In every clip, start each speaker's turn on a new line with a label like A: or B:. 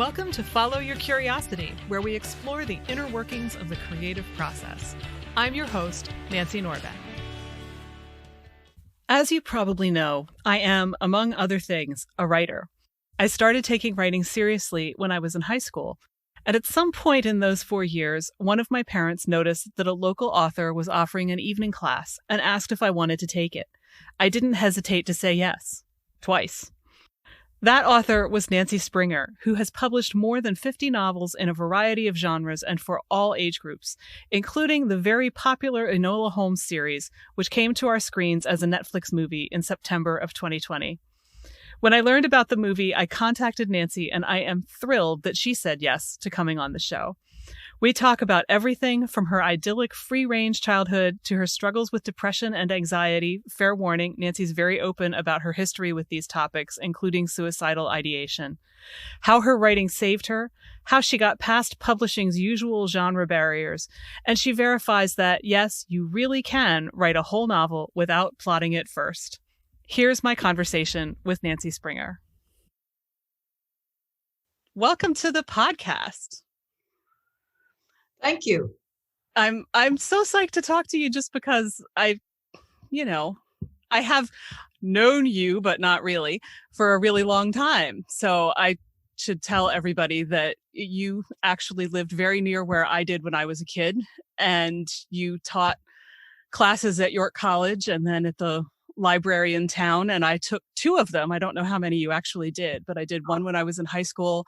A: Welcome to Follow Your Curiosity, where we explore the inner workings of the creative process. I'm your host, Nancy Norbeck. As you probably know, I am, among other things, a writer. I started taking writing seriously when I was in high school, and at some point in those 4 years, one of my parents noticed that a local author was offering an evening class and asked if I wanted to take it. I didn't hesitate to say yes. Twice. That author was Nancy Springer, who has published more than 50 novels in a variety of genres and for all age groups, including the very popular Enola Holmes series, which came to our screens as a Netflix movie in September of 2020. When I learned about the movie, I contacted Nancy, and I am thrilled that she said yes to coming on the show. We talk about everything from her idyllic free-range childhood to her struggles with depression and anxiety. Fair warning, Nancy's very open about her history with these topics, including suicidal ideation. How her writing saved her, how she got past publishing's usual genre barriers, and she verifies that, yes, you really can write a whole novel without plotting it first. Here's my conversation with Nancy Springer. Welcome to the podcast.
B: Thank you.
A: I'm so psyched to talk to you just because I have known you, but not really, for a really long time. So I should tell everybody that you actually lived very near where I did when I was a kid, and you taught classes at York College and then at the library in town, and I took 2 of them. I don't know how many you actually did, but I did one when I was in high school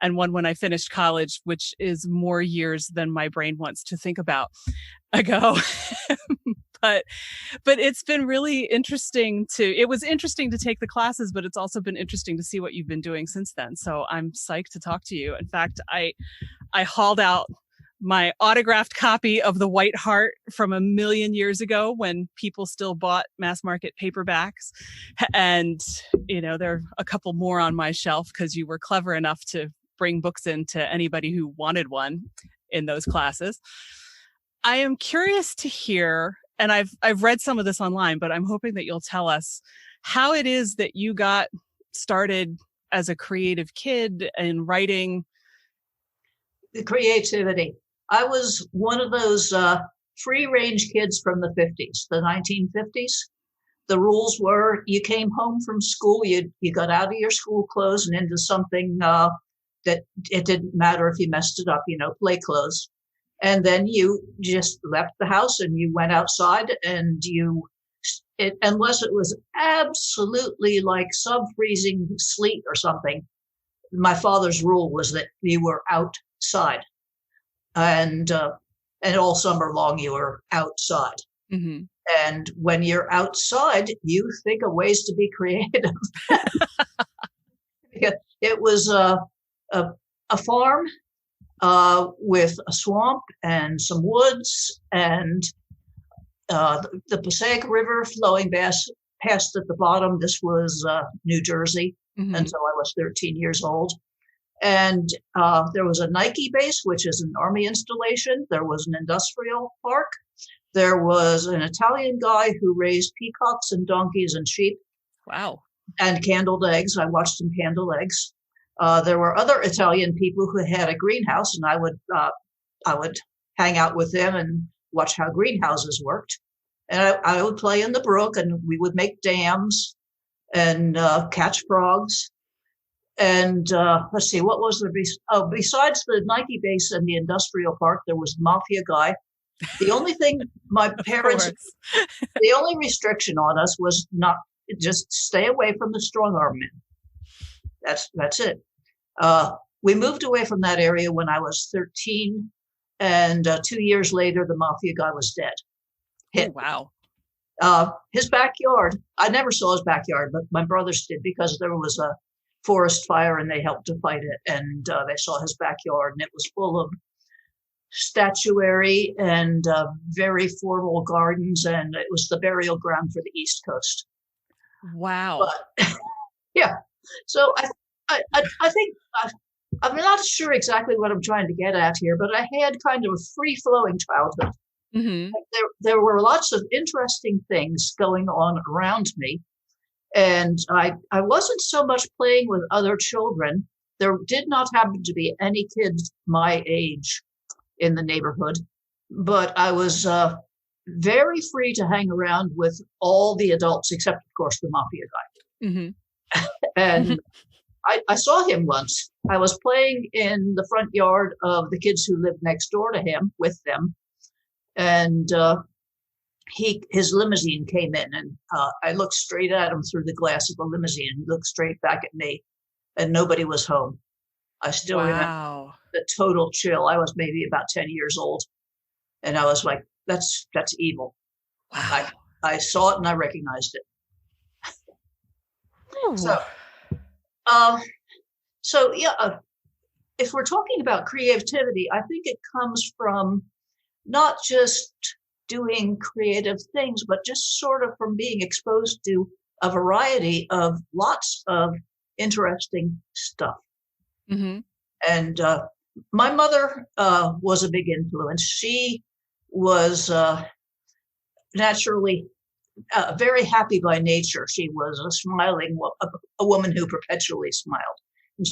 A: and one when I finished college, which is more years than my brain wants to think about ago. But it's been really interesting it was interesting to take the classes, but it's also been interesting to see what you've been doing since then. So I'm psyched to talk to you. In fact, I hauled out my autographed copy of The White Heart from a million years ago when people still bought mass market paperbacks. And, there are a couple more on my shelf because you were clever enough to bring books in to anybody who wanted one in those classes. I am curious to hear, and I've read some of this online, but I'm hoping that you'll tell us how it is that you got started as a creative kid in writing.
B: The creativity. I was one of those free-range kids from the 50s, the 1950s. The rules were you came home from school, you got out of your school clothes and into something that it didn't matter if you messed it up, play clothes. And then you just left the house and you went outside, and unless it was absolutely like sub-freezing sleet or something, my father's rule was that you were outside. And all summer long, you were outside.
A: Mm-hmm.
B: And when you're outside, you think of ways to be creative. It was a farm with a swamp and some woods, and the Passaic River flowing past at the bottom. This was New Jersey until I was 13 years old. And there was a Nike base, which is an army installation. There was an industrial park. There was an Italian guy who raised peacocks and donkeys and sheep.
A: Wow.
B: And candled eggs. I watched him candle eggs. There were other Italian people who had a greenhouse, and I would hang out with them and watch how greenhouses worked. And I would play in the brook, and we would make dams and catch frogs. And let's see, what was besides the Nike base and the industrial park, there was the mafia guy. The only thing my parents, the only restriction on us was not just stay away from the strong arm men. That's it. We moved away from that area when I was 13, and 2 years later, the mafia guy was dead.
A: Oh, wow.
B: His backyard, I never saw his backyard, but my brothers did because there was a forest fire and they helped to fight it. And they saw his backyard, and it was full of statuary and very formal gardens. And it was the burial ground for the East Coast.
A: Wow.
B: But, yeah. So I think I'm not sure exactly what I'm trying to get at here, but I had kind of a free-flowing childhood.
A: Mm-hmm.
B: There were lots of interesting things going on around me. And I wasn't so much playing with other children There did not happen to be any kids my age in the neighborhood, but I was very free to hang around with all the adults, except, of course, the mafia guy.
A: Mm-hmm.
B: And I saw him once. I was playing in the front yard of the kids who lived next door to him with them, and his limousine came in, and I looked straight at him through the glass of the limousine, and he looked straight back at me, and nobody was home. I still remember
A: Wow.
B: the total chill. I was maybe about 10 years old, and I was like, that's evil.
A: Wow.
B: I saw it and I recognized it.
A: Ooh.
B: Uh, so yeah, if we're talking about creativity, I think it comes from not just doing creative things, but just sort of from being exposed to a variety of lots of interesting stuff.
A: Mm-hmm.
B: And my mother was a big influence. She was naturally very happy by nature. She was a woman who perpetually smiled,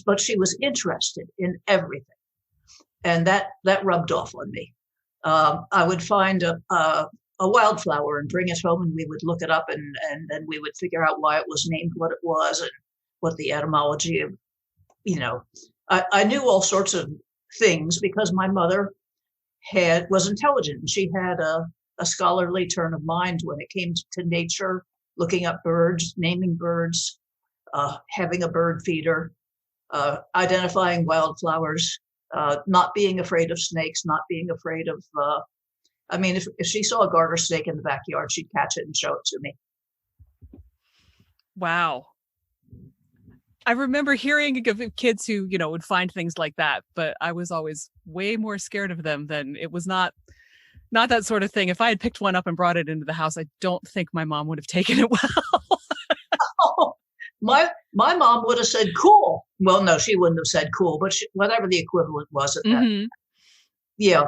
B: but she was interested in everything, and that rubbed off on me. I would find a wildflower and bring it home, and we would look it up, and then we would figure out why it was named what it was and what the etymology of, I knew all sorts of things because my mother was intelligent, and she had a scholarly turn of mind when it came to nature, looking up birds, naming birds, having a bird feeder, identifying wildflowers, not being afraid of snakes, not being afraid of, if she saw a garter snake in the backyard, she'd catch it and show it to me.
A: Wow. I remember hearing of kids who, would find things like that, but I was always way more scared of them than it was not that sort of thing. If I had picked one up and brought it into the house, I don't think my mom would have taken it well.
B: Oh, my mom would have said cool. Well, no, she wouldn't have said cool, but whatever the equivalent was at that. Yeah.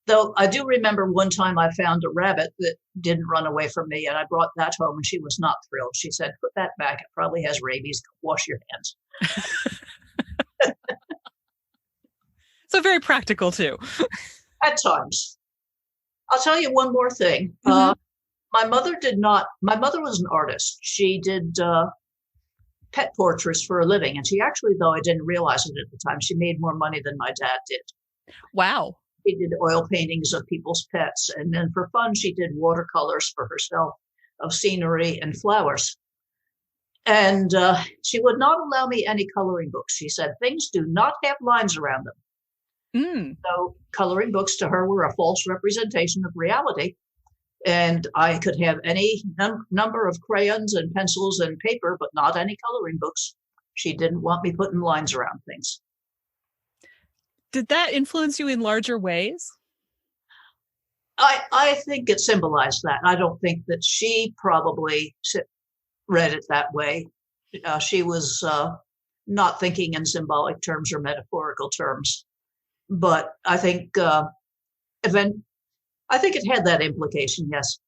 B: Though I do remember one time I found a rabbit that didn't run away from me, and I brought that home, and she was not thrilled. She said, "Put that back. It probably has rabies. Wash your hands."
A: So very practical too.
B: At times. I'll tell you one more thing.
A: Mm-hmm.
B: My mother was an artist. She did pet portraits for a living. And she actually, though I didn't realize it at the time, she made more money than my dad did.
A: Wow.
B: She did oil paintings of people's pets. And then for fun, she did watercolors for herself of scenery and flowers. And she would not allow me any coloring books. She said, things do not have lines around them. So coloring books to her were a false representation of reality. And I could have any number of crayons and pencils and paper, but not any coloring books. She didn't want me putting lines around things.
A: Did that influence you in larger ways?
B: I think it symbolized that. I don't think that she probably read it that way. She was not thinking in symbolic terms or metaphorical terms. But I think it had that implication, yes.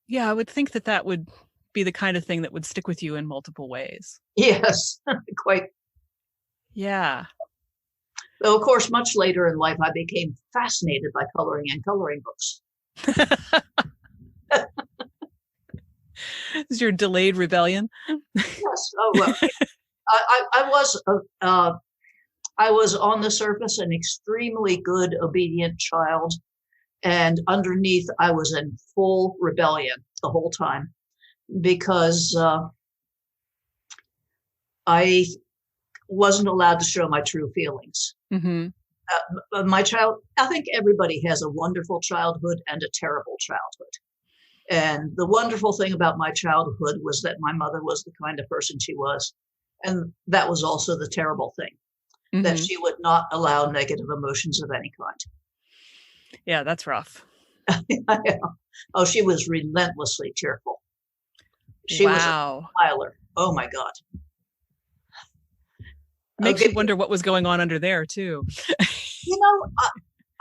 B: Yeah,
A: I would think that would be the kind of thing that would stick with you in multiple ways.
B: Yes, quite.
A: Yeah.
B: Though, of course, much later in life, I became fascinated by coloring and coloring books.
A: Is your delayed rebellion?
B: Yes. Oh, well, I was on the surface an extremely good, obedient child. And underneath, I was in full rebellion the whole time because I wasn't allowed to show my true feelings.
A: Mm-hmm.
B: I think everybody has a wonderful childhood and a terrible childhood. And the wonderful thing about my childhood was that my mother was the kind of person she was. And that was also the terrible thing, that she would not allow negative emotions of any kind.
A: Yeah, that's rough.
B: Oh, she was relentlessly cheerful. She was a smiler. Oh, my God.
A: Makes you wonder what was going on under there, too.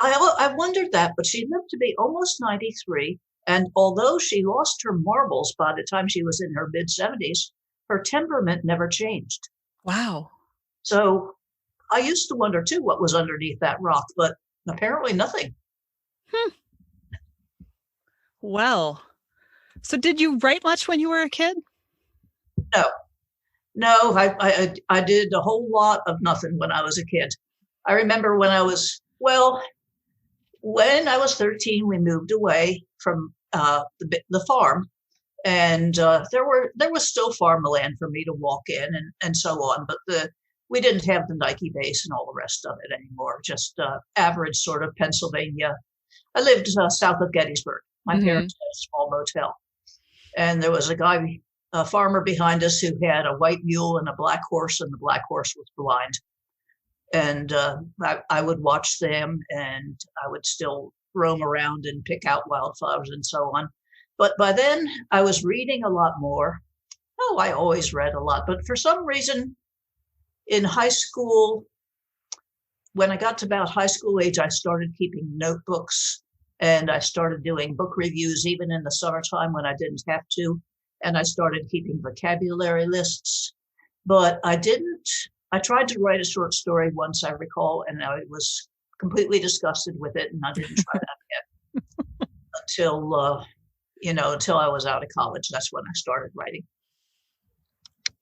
B: I wondered that, but she lived to be almost 93. And although she lost her marbles by the time she was in her mid-70s, her temperament never changed.
A: Wow.
B: So I used to wonder too what was underneath that rock, but apparently nothing.
A: Hmm. Well, so did you write much when you were a kid?
B: No, no, I did a whole lot of nothing when I was a kid. I remember when I was 13, we moved away from the farm, and there was still farmland for me to walk in and so on. But we didn't have the Nike base and all the rest of it anymore. Just average sort of Pennsylvania. I lived south of Gettysburg. My
A: Hmm.
B: parents had a small motel, and there was a farmer behind us who had a white mule and a black horse, and the black horse was blind. And I would watch them, and I would still roam around and pick out wildflowers and so on. But by then, I was reading a lot more. Oh, I always read a lot, but for some reason, in high school, when I got to about high school age, I started keeping notebooks, and I started doing book reviews even in the summertime when I didn't have to. And I started keeping vocabulary lists. But I tried to write a short story once, I recall, and I was completely disgusted with it, and I didn't try that again until I was out of college. That's when I started writing.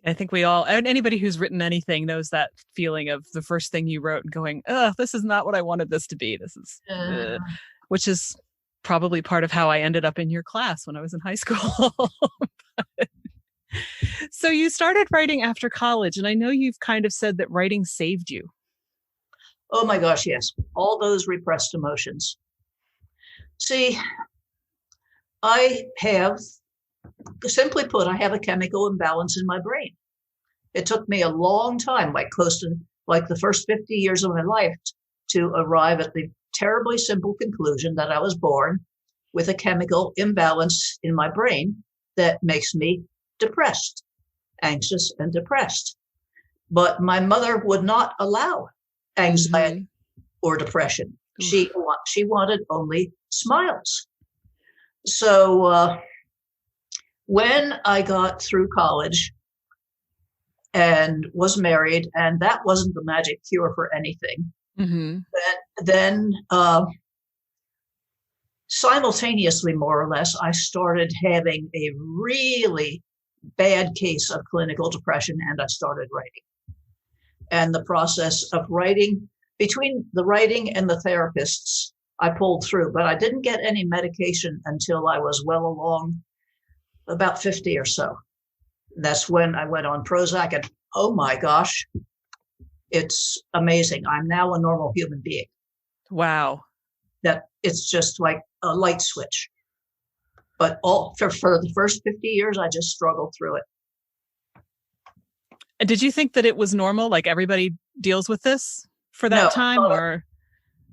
A: I think we all, and anybody who's written anything knows that feeling of the first thing you wrote and going, "Ugh, this is not what I wanted this to be. This is," which is probably part of how I ended up in your class when I was in high school. So you started writing after college, and I know you've kind of said that writing saved you.
B: Oh my gosh, yes. All those repressed emotions. See, I have, simply put, I have a chemical imbalance in my brain. It took me a long time, like close to like the first 50 years of my life, to arrive at the terribly simple conclusion that I was born with a chemical imbalance in my brain that makes me depressed, anxious, and depressed. But my mother would not allow anxiety or depression. She wanted only smiles. So when I got through college and was married, and that wasn't the magic cure for anything, then simultaneously, more or less, I started having a really bad case of clinical depression, and I started writing. And the process of writing, between the writing and the therapists, I pulled through, but I didn't get any medication until I was well along, about 50 or so. That's when I went on Prozac, and oh my gosh, it's amazing. I'm now a normal human being.
A: Wow.
B: That it's just like a light switch. But for the first 50 years, I just struggled through it.
A: And did you think that it was normal? Like everybody deals with this for that
B: No,
A: time, or?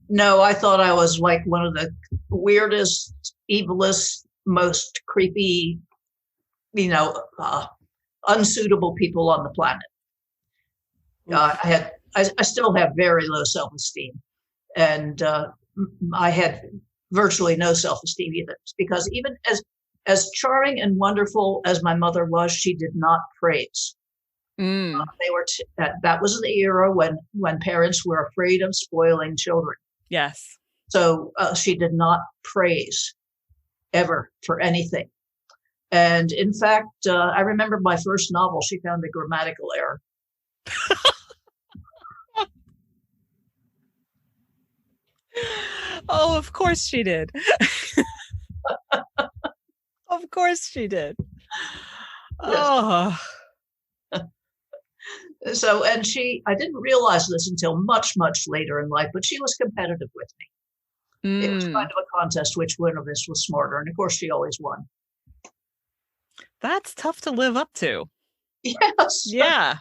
B: No, I thought I was like one of the weirdest, evilest, most creepy, unsuitable people on the planet. I still have very low self-esteem, and I had virtually no self-esteem either, because even as charming and wonderful as my mother was, she did not praise. That was the era when parents were afraid of spoiling children.
A: Yes.
B: So she did not praise ever for anything. And in fact, I remember my first novel, she found a grammatical error.
A: Oh, of course she did. Of course she did. Oh.
B: So, and I didn't realize this until much, much later in life, but she was competitive with me. It was kind of a contest which one of us was smarter. And of course, she always won.
A: That's tough to live up to.
B: Yes.
A: Yeah.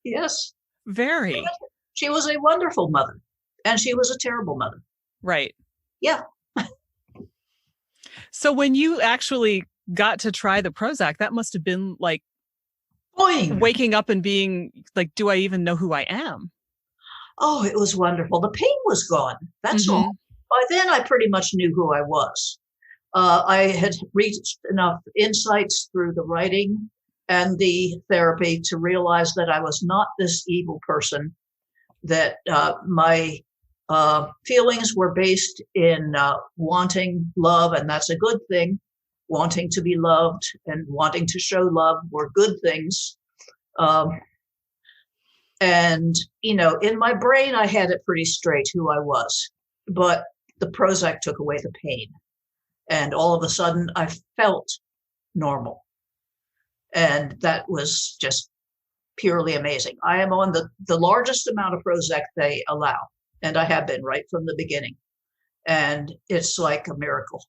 B: Yes.
A: Very.
B: She was a wonderful mother, and she was a terrible mother.
A: Right.
B: Yeah.
A: So when you actually got to try the Prozac, that must have been like
B: Boing.
A: Waking up and being like, do I even know who I am?
B: Oh, it was wonderful. The pain was gone. That's all. By then, I pretty much knew who I was. I had reached enough insights through the writing and the therapy to realize that I was not this evil person, that my feelings were based in wanting love, and that's a good thing. Wanting to be loved and wanting to show love were good things. Um, and, in my brain, I had it pretty straight who I was. But the Prozac took away the pain. And all of a sudden, I felt normal. And that was just purely amazing. I am on the largest amount of Prozac they allow. And I have been right from the beginning. And it's like a miracle.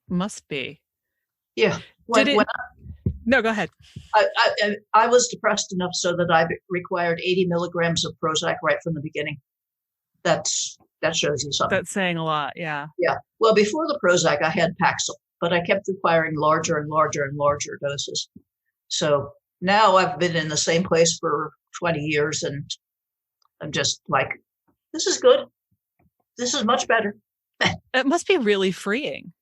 A: Must be.
B: Yeah.
A: No, go ahead.
B: I was depressed enough so that I required 80 milligrams of Prozac right from the beginning. That shows you something.
A: That's saying a lot, yeah.
B: Yeah. Well, before the Prozac, I had Paxil, but I kept requiring larger and larger and larger doses. So now I've been in the same place for 20 years, and I'm just like, this is good. This is much better.
A: It must be really freeing.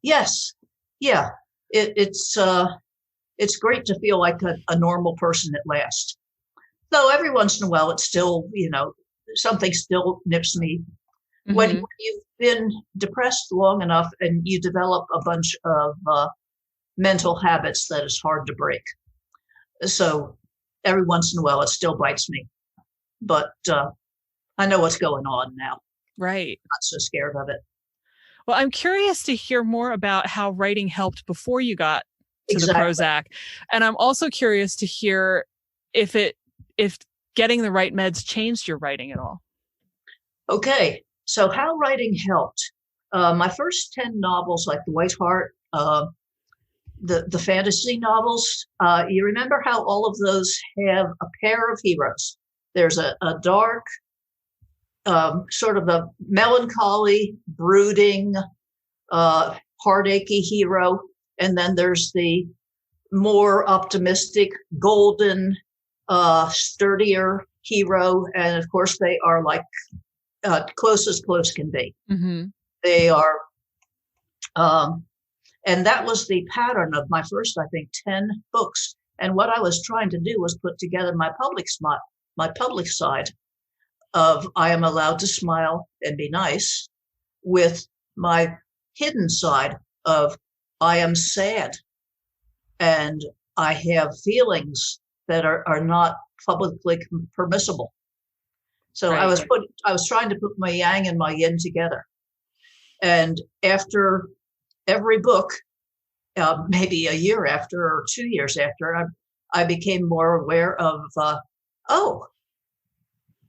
B: Yes. Yeah. It's great to feel like a normal person at last. Though every once in a while, it's still, something still nips me. Mm-hmm. When you've been depressed long enough and you develop a bunch of mental habits that is hard to break. So every once in a while, it still bites me. But I know what's going on now.
A: Right.
B: Not so scared of it.
A: Well, I'm curious to hear more about how writing helped before you got to the Prozac. And I'm also curious to hear if getting the right meds changed your writing at all. Okay.
B: So how writing helped. My first 10 novels, like The White Heart, the fantasy novels, you remember how all of those have a pair of heroes. There's a dark, sort of a melancholy, brooding, heartachy hero. And then there's the more optimistic, golden, sturdier hero. And of course, they are like close as close can be. Mm-hmm. They are, and that was the pattern of my first, I think, 10 books. And what I was trying to do was put together my public side of I am allowed to smile and be nice, with my hidden side of I am sad and I have feelings that are not publicly permissible. So right. I was trying to put my yang and my yin together. And after every book, maybe a year after or 2 years after, I became more aware of,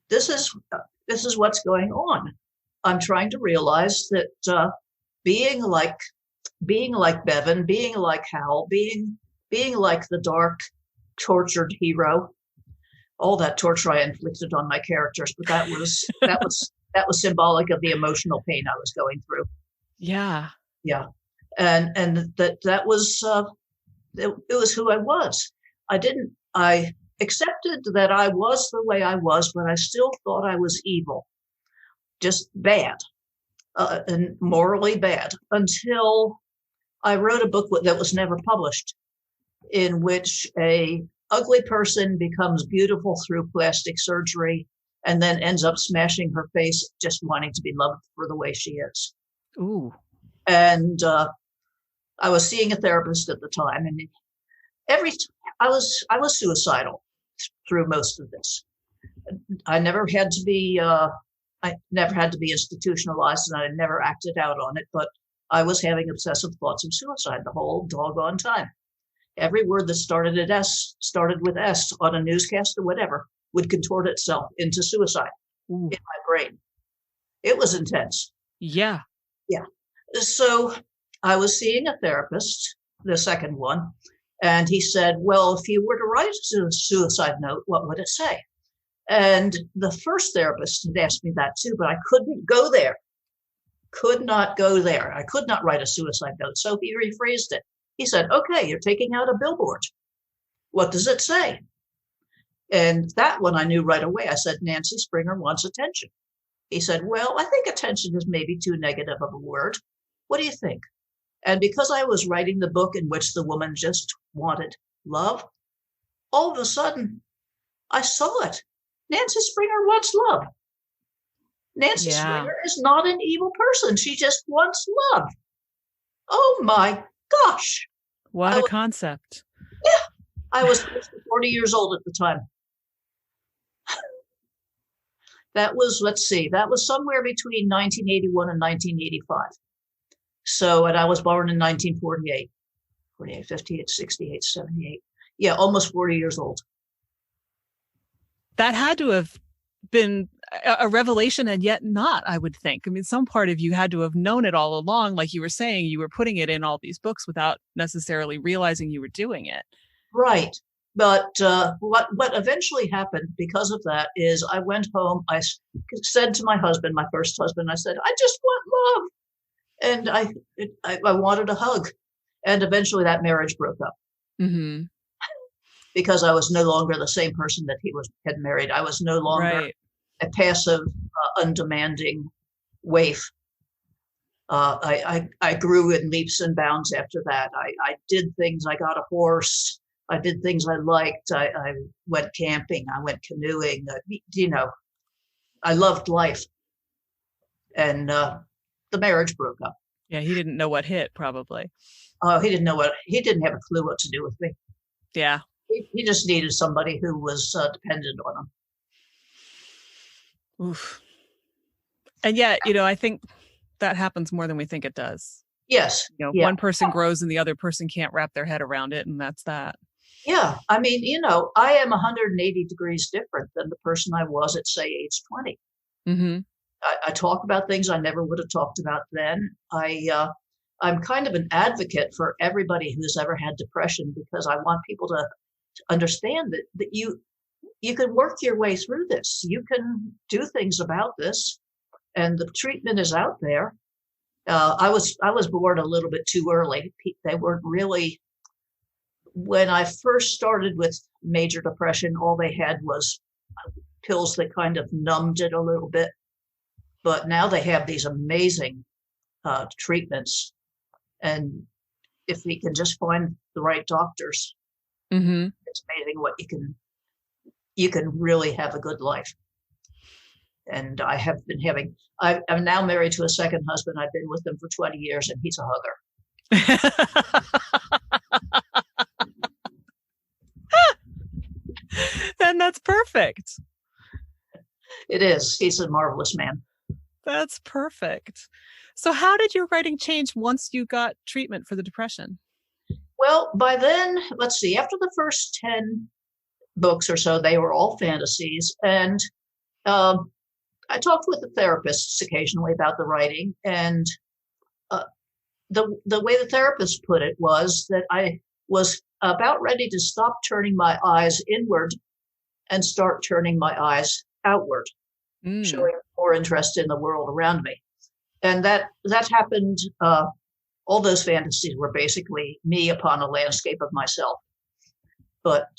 B: this is what's going on. I'm trying to realize that being like Bevan, being like Hal, being like the dark, tortured hero, all that torture I inflicted on my characters, but that was symbolic of the emotional pain I was going through.
A: Yeah,
B: yeah, and that was it was who I was. I accepted that I was the way I was, but I still thought I was evil, just bad, and morally bad, until I wrote a book that was never published, in which a ugly person becomes beautiful through plastic surgery and then ends up smashing her face, just wanting to be loved for the way she is.
A: Ooh.
B: And I was seeing a therapist at the time, and I was suicidal through most of this. I never had to be institutionalized, and I never acted out on it, but I was having obsessive thoughts of suicide the whole doggone time. Every word that started with S on a newscast or whatever would contort itself into suicide. Ooh. In my brain. It was intense.
A: Yeah.
B: Yeah. So I was seeing a therapist, the second one, and he said, well, if you were to write a suicide note, what would it say? And the first therapist had asked me that too, but I couldn't go there. Could not go there. I could not write a suicide note. So he rephrased it. He said, okay, you're taking out a billboard. What does it say? And that one I knew right away. I said, Nancy Springer wants attention. He said, well, I think attention is maybe too negative of a word. What do you think? And because I was writing the book in which the woman just wanted love, all of a sudden I saw it. Nancy Springer wants love. Nancy
A: Yeah.
B: Springer is not an evil person. She just wants love. Oh my gosh.
A: What
B: I
A: a
B: was,
A: concept.
B: yeah, I was 40 years old at the time. That was, let's see, that was somewhere between 1981 and 1985. So, and I was born in 1948, 48, 58, 68, 78. Yeah, almost 40 years old.
A: That had to have been a revelation and yet not, I would think. I mean, some part of you had to have known it all along. Like you were saying, you were putting it in all these books without necessarily realizing you were doing it.
B: Right. But what eventually happened because of that is I went home. I said to my husband, my first husband, I said, I just want love. And I wanted a hug. And eventually that marriage broke up.
A: Mm-hmm.
B: Because I was no longer the same person that had married. I was no longer
A: Right.
B: a passive, undemanding waif. I grew in leaps and bounds after that. I did things. I got a horse. I did things I liked. I went camping. I went canoeing. I loved life. And the marriage broke up.
A: Yeah, he didn't know what hit, probably.
B: He didn't have a clue what to do with me.
A: Yeah.
B: He just needed somebody who was dependent on him.
A: Oof. And yet, I think that happens more than we think it does.
B: Yes.
A: Yeah. One person grows and the other person can't wrap their head around it, and that's that.
B: Yeah. I mean, I am 180 degrees different than the person I was at, say, age 20.
A: Mm-hmm.
B: I talk about things I never would have talked about then. I'm kind of an advocate for everybody who's ever had depression because I want people to understand that you can work your way through this. You can do things about this, and the treatment is out there. I was born a little bit too early. They weren't really. When I first started with major depression, all they had was pills that kind of numbed it a little bit. But now they have these amazing treatments, and if we can just find the right doctors,
A: mm-hmm.
B: it's amazing what you can really have a good life. And I have been I'm now married to a second husband. I've been with him for 20 years, and he's a hugger.
A: Then that's perfect.
B: It is. He's a marvelous man.
A: That's perfect. So how did your writing change once you got treatment for the depression?
B: Well, by then, let's see, after the first 10 books or so, they were all fantasies. And I talked with the therapists occasionally about the writing. And the way the therapist put it was that I was about ready to stop turning my eyes inward and start turning my eyes outward, showing more interest in the world around me. And that happened. All those fantasies were basically me upon a landscape of myself. But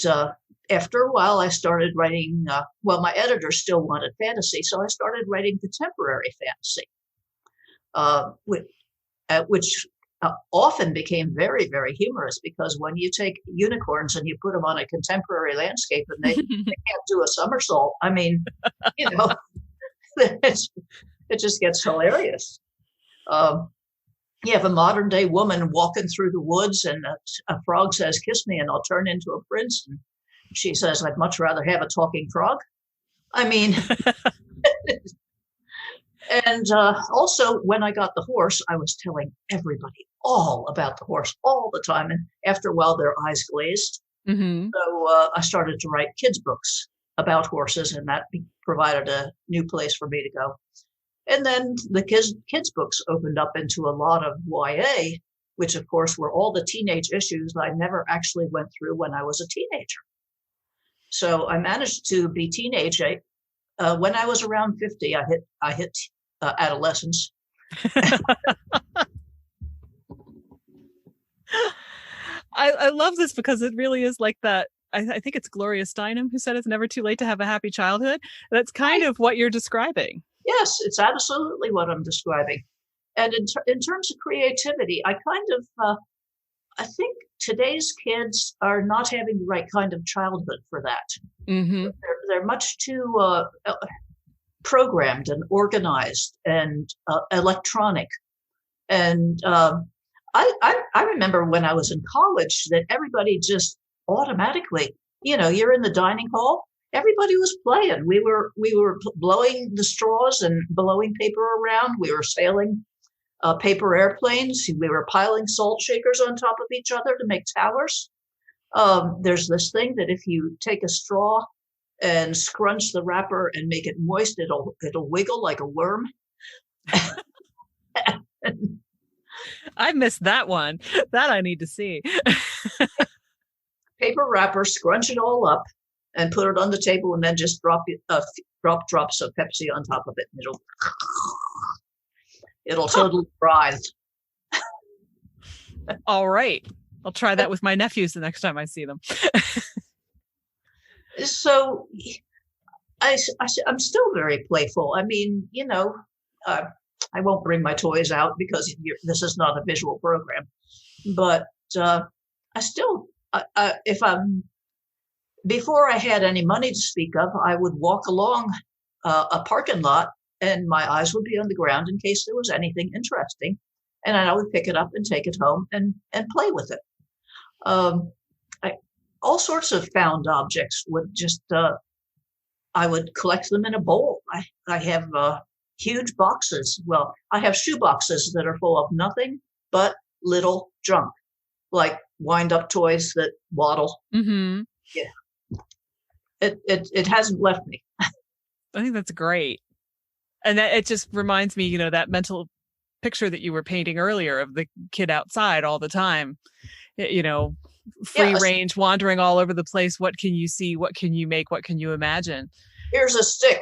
B: after a while, I started writing. My editor still wanted fantasy, so I started writing contemporary fantasy, which often became very, very humorous because when you take unicorns and you put them on a contemporary landscape and they can't do a somersault, I mean, it just gets hilarious. You have a modern day woman walking through the woods and a frog says, "Kiss me and I'll turn into a prince." And she says, "I'd much rather have a talking frog." I mean, and also when I got the horse, I was telling everybody all about the horse all the time. And after a while, their eyes glazed.
A: Mm-hmm.
B: So I started to write kids' books about horses, and that provided a new place for me to go. And then the kids' books opened up into a lot of YA, which, of course, were all the teenage issues I never actually went through when I was a teenager. So I managed to be teenage. When I was around 50, I hit adolescence.
A: I love this because it really is like that. I think it's Gloria Steinem who said it's never too late to have a happy childhood. That's kind of what you're describing.
B: Yes, it's absolutely what I'm describing. And in terms of creativity, I think today's kids are not having the right kind of childhood for that.
A: Mm-hmm.
B: They're much too programmed and organized and electronic. And I remember when I was in college that everybody just automatically, you're in the dining hall. Everybody was playing. We were blowing the straws and blowing paper around. We were sailing paper airplanes. We were piling salt shakers on top of each other to make towers. There's this thing that if you take a straw and scrunch the wrapper and make it moist, it'll wiggle like a worm.
A: I missed that one. That I need to see.
B: Paper wrapper, scrunch it all up, and put it on the table, and then just drop drops of Pepsi on top of it, and it'll totally writhe.
A: All right, I'll try that with my nephews the next time I see them.
B: So I'm still very playful. I mean, I won't bring my toys out because this is not a visual program, but I still, if I'm, before I had any money to speak of, I would walk along a parking lot and my eyes would be on the ground in case there was anything interesting. And I would pick it up and take it home and play with it. All sorts of found objects would just, I would collect them in a bowl. I have huge boxes. Well, I have shoe boxes that are full of nothing but little junk, like wind up toys that waddle.
A: Mm-hmm.
B: Yeah. It hasn't left me.
A: I think that's great. And that it just reminds me, that mental picture that you were painting earlier of the kid outside all the time, free range, wandering all over the place. What can you see? What can you make? What can you imagine?
B: Here's a stick.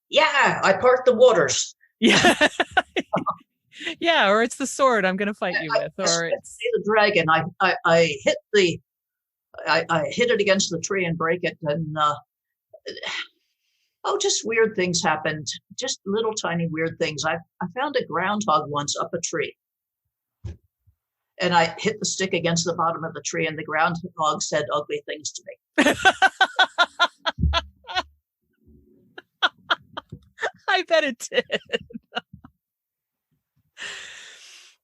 B: Yeah, I part the waters.
A: Yeah. Yeah, or it's the sword I'm going to fight you with. Or it's
B: the dragon. I hit it against the tree and break it. And just weird things happened. Just little tiny weird things. I found a groundhog once up a tree. And I hit the stick against the bottom of the tree, and the groundhog said ugly things to me.
A: I bet it did.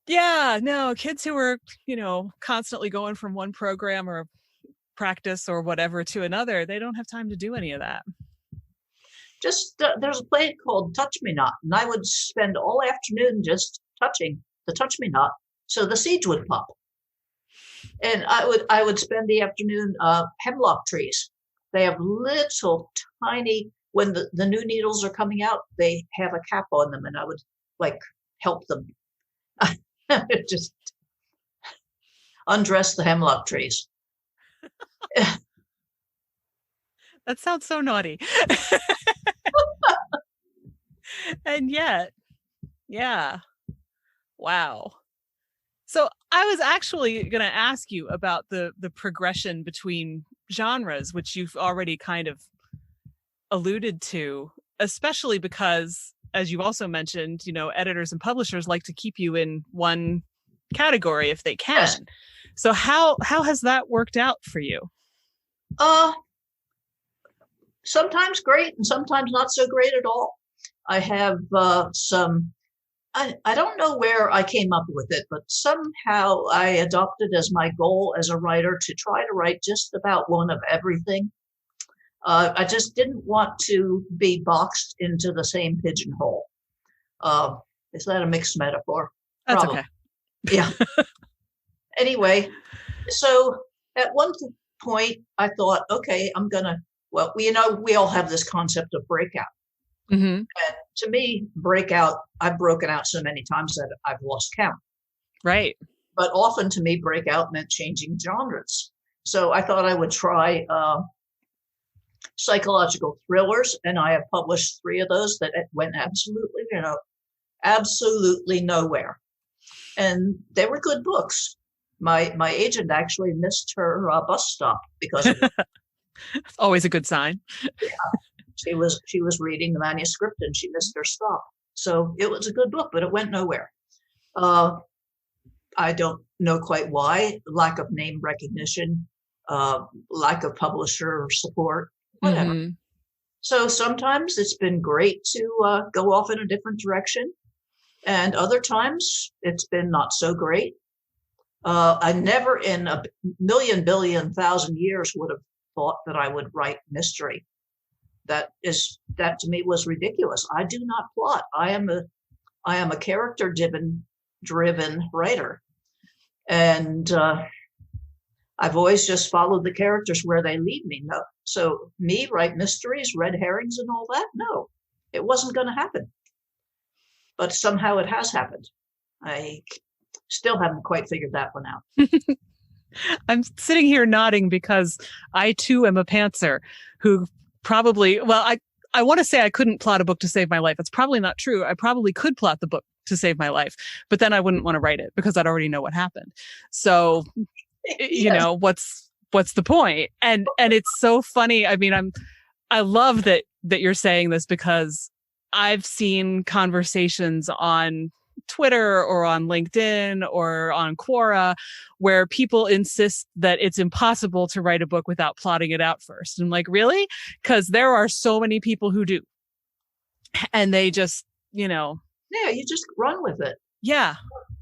A: Yeah, no, kids who are, constantly going from one program or practice or whatever to another, they don't have time to do any of that.
B: Just there's a play called Touch Me Not, and I would spend all afternoon just touching the Touch Me Not, so the seeds would pop. And I would spend the afternoon hemlock trees. They have little tiny, when the new needles are coming out, they have a cap on them, and I would help them. Just undress the hemlock trees.
A: That sounds so naughty. And yet, yeah. Wow. So I was actually going to ask you about the progression between genres, which you've already kind of alluded to, especially because, as you also mentioned, editors and publishers like to keep you in one category if they can. Yes. So how has that worked out for you?
B: Sometimes great and sometimes not so great at all. I have I don't know where I came up with it, but somehow I adopted as my goal as a writer to try to write just about one of everything. I just didn't want to be boxed into the same pigeonhole. Is that a mixed metaphor?
A: That's Probably.
B: Okay. Yeah. Anyway, so at one point I thought, okay, we all have this concept of breakout.
A: Mm-hmm.
B: And to me, breakout, I've broken out so many times that I've lost count.
A: Right.
B: But often to me, breakout meant changing genres. So I thought I would try psychological thrillers, and I have published 3 of those that went absolutely nowhere. And they were good books. My agent actually missed her bus stop because of it.
A: Always a good sign.
B: Yeah. She was reading the manuscript and she missed her stop. So it was a good book, but it went nowhere. Uh, I don't know quite why. Lack of name recognition, lack of publisher support, whatever.
A: Hmm.
B: So sometimes it's been great to go off in a different direction, and other times it's been not so great. I never in a million, billion, thousand years would have thought that I would write mystery. That to me was ridiculous. I do not plot. I am a character driven writer, and I've always just followed the characters where they lead me. No, so me write mysteries, red herrings, and all that. No, it wasn't going to happen, but somehow it has happened. I still haven't quite figured that one out.
A: I'm sitting here nodding because I too am a pantser who probably, well, I want to say I couldn't plot a book to save my life. It's probably not true. I probably could plot the book to save my life, but then I wouldn't want to write it because I'd already know what happened. So,
B: Yes.
A: what's the point? And it's so funny. I mean, I love that you're saying this because I've seen conversations on Twitter or on LinkedIn or on Quora where people insist that it's impossible to write a book without plotting it out first. And I'm like, really? Because there are so many people who do. And they just,
B: Yeah, you just run with it.
A: yeah.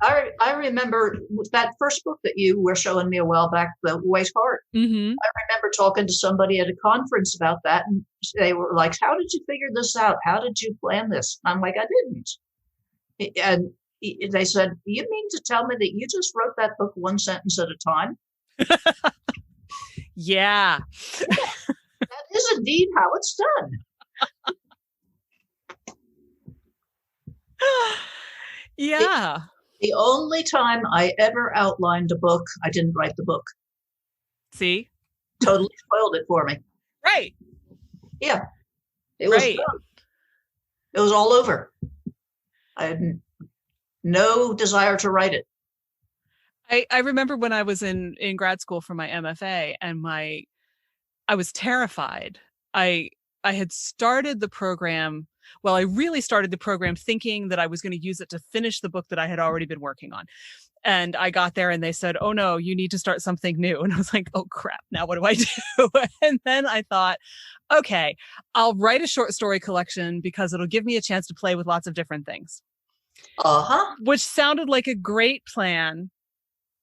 B: I remember that first book that you were showing me a while back, The White Heart.
A: Hmm.
B: I remember talking to somebody at a conference about that, and they were like, "How did you figure this out? How did you plan this?" I'm like, "I didn't." And they said, "You mean to tell me that you just wrote that book one sentence at a time?"
A: Yeah.
B: That is indeed how it's done. The,
A: Yeah.
B: the only time I ever outlined a book, I didn't write the book.
A: See?
B: Totally spoiled it for me.
A: Right.
B: Yeah, it was
A: Right.
B: done. It was all over. I had no desire to write it.
A: I remember when I was in grad school for my MFA and I was terrified. I I had started the program. Well, I really started the program thinking that I was going to use it to finish the book that I had already been working on. And I got there and they said, "Oh no, you need to start something new." And I was like, "Oh crap, now what do I do?" And then I thought, okay, I'll write a short story collection because it'll give me a chance to play with lots of different things,
B: Uh-huh.
A: which sounded like a great plan,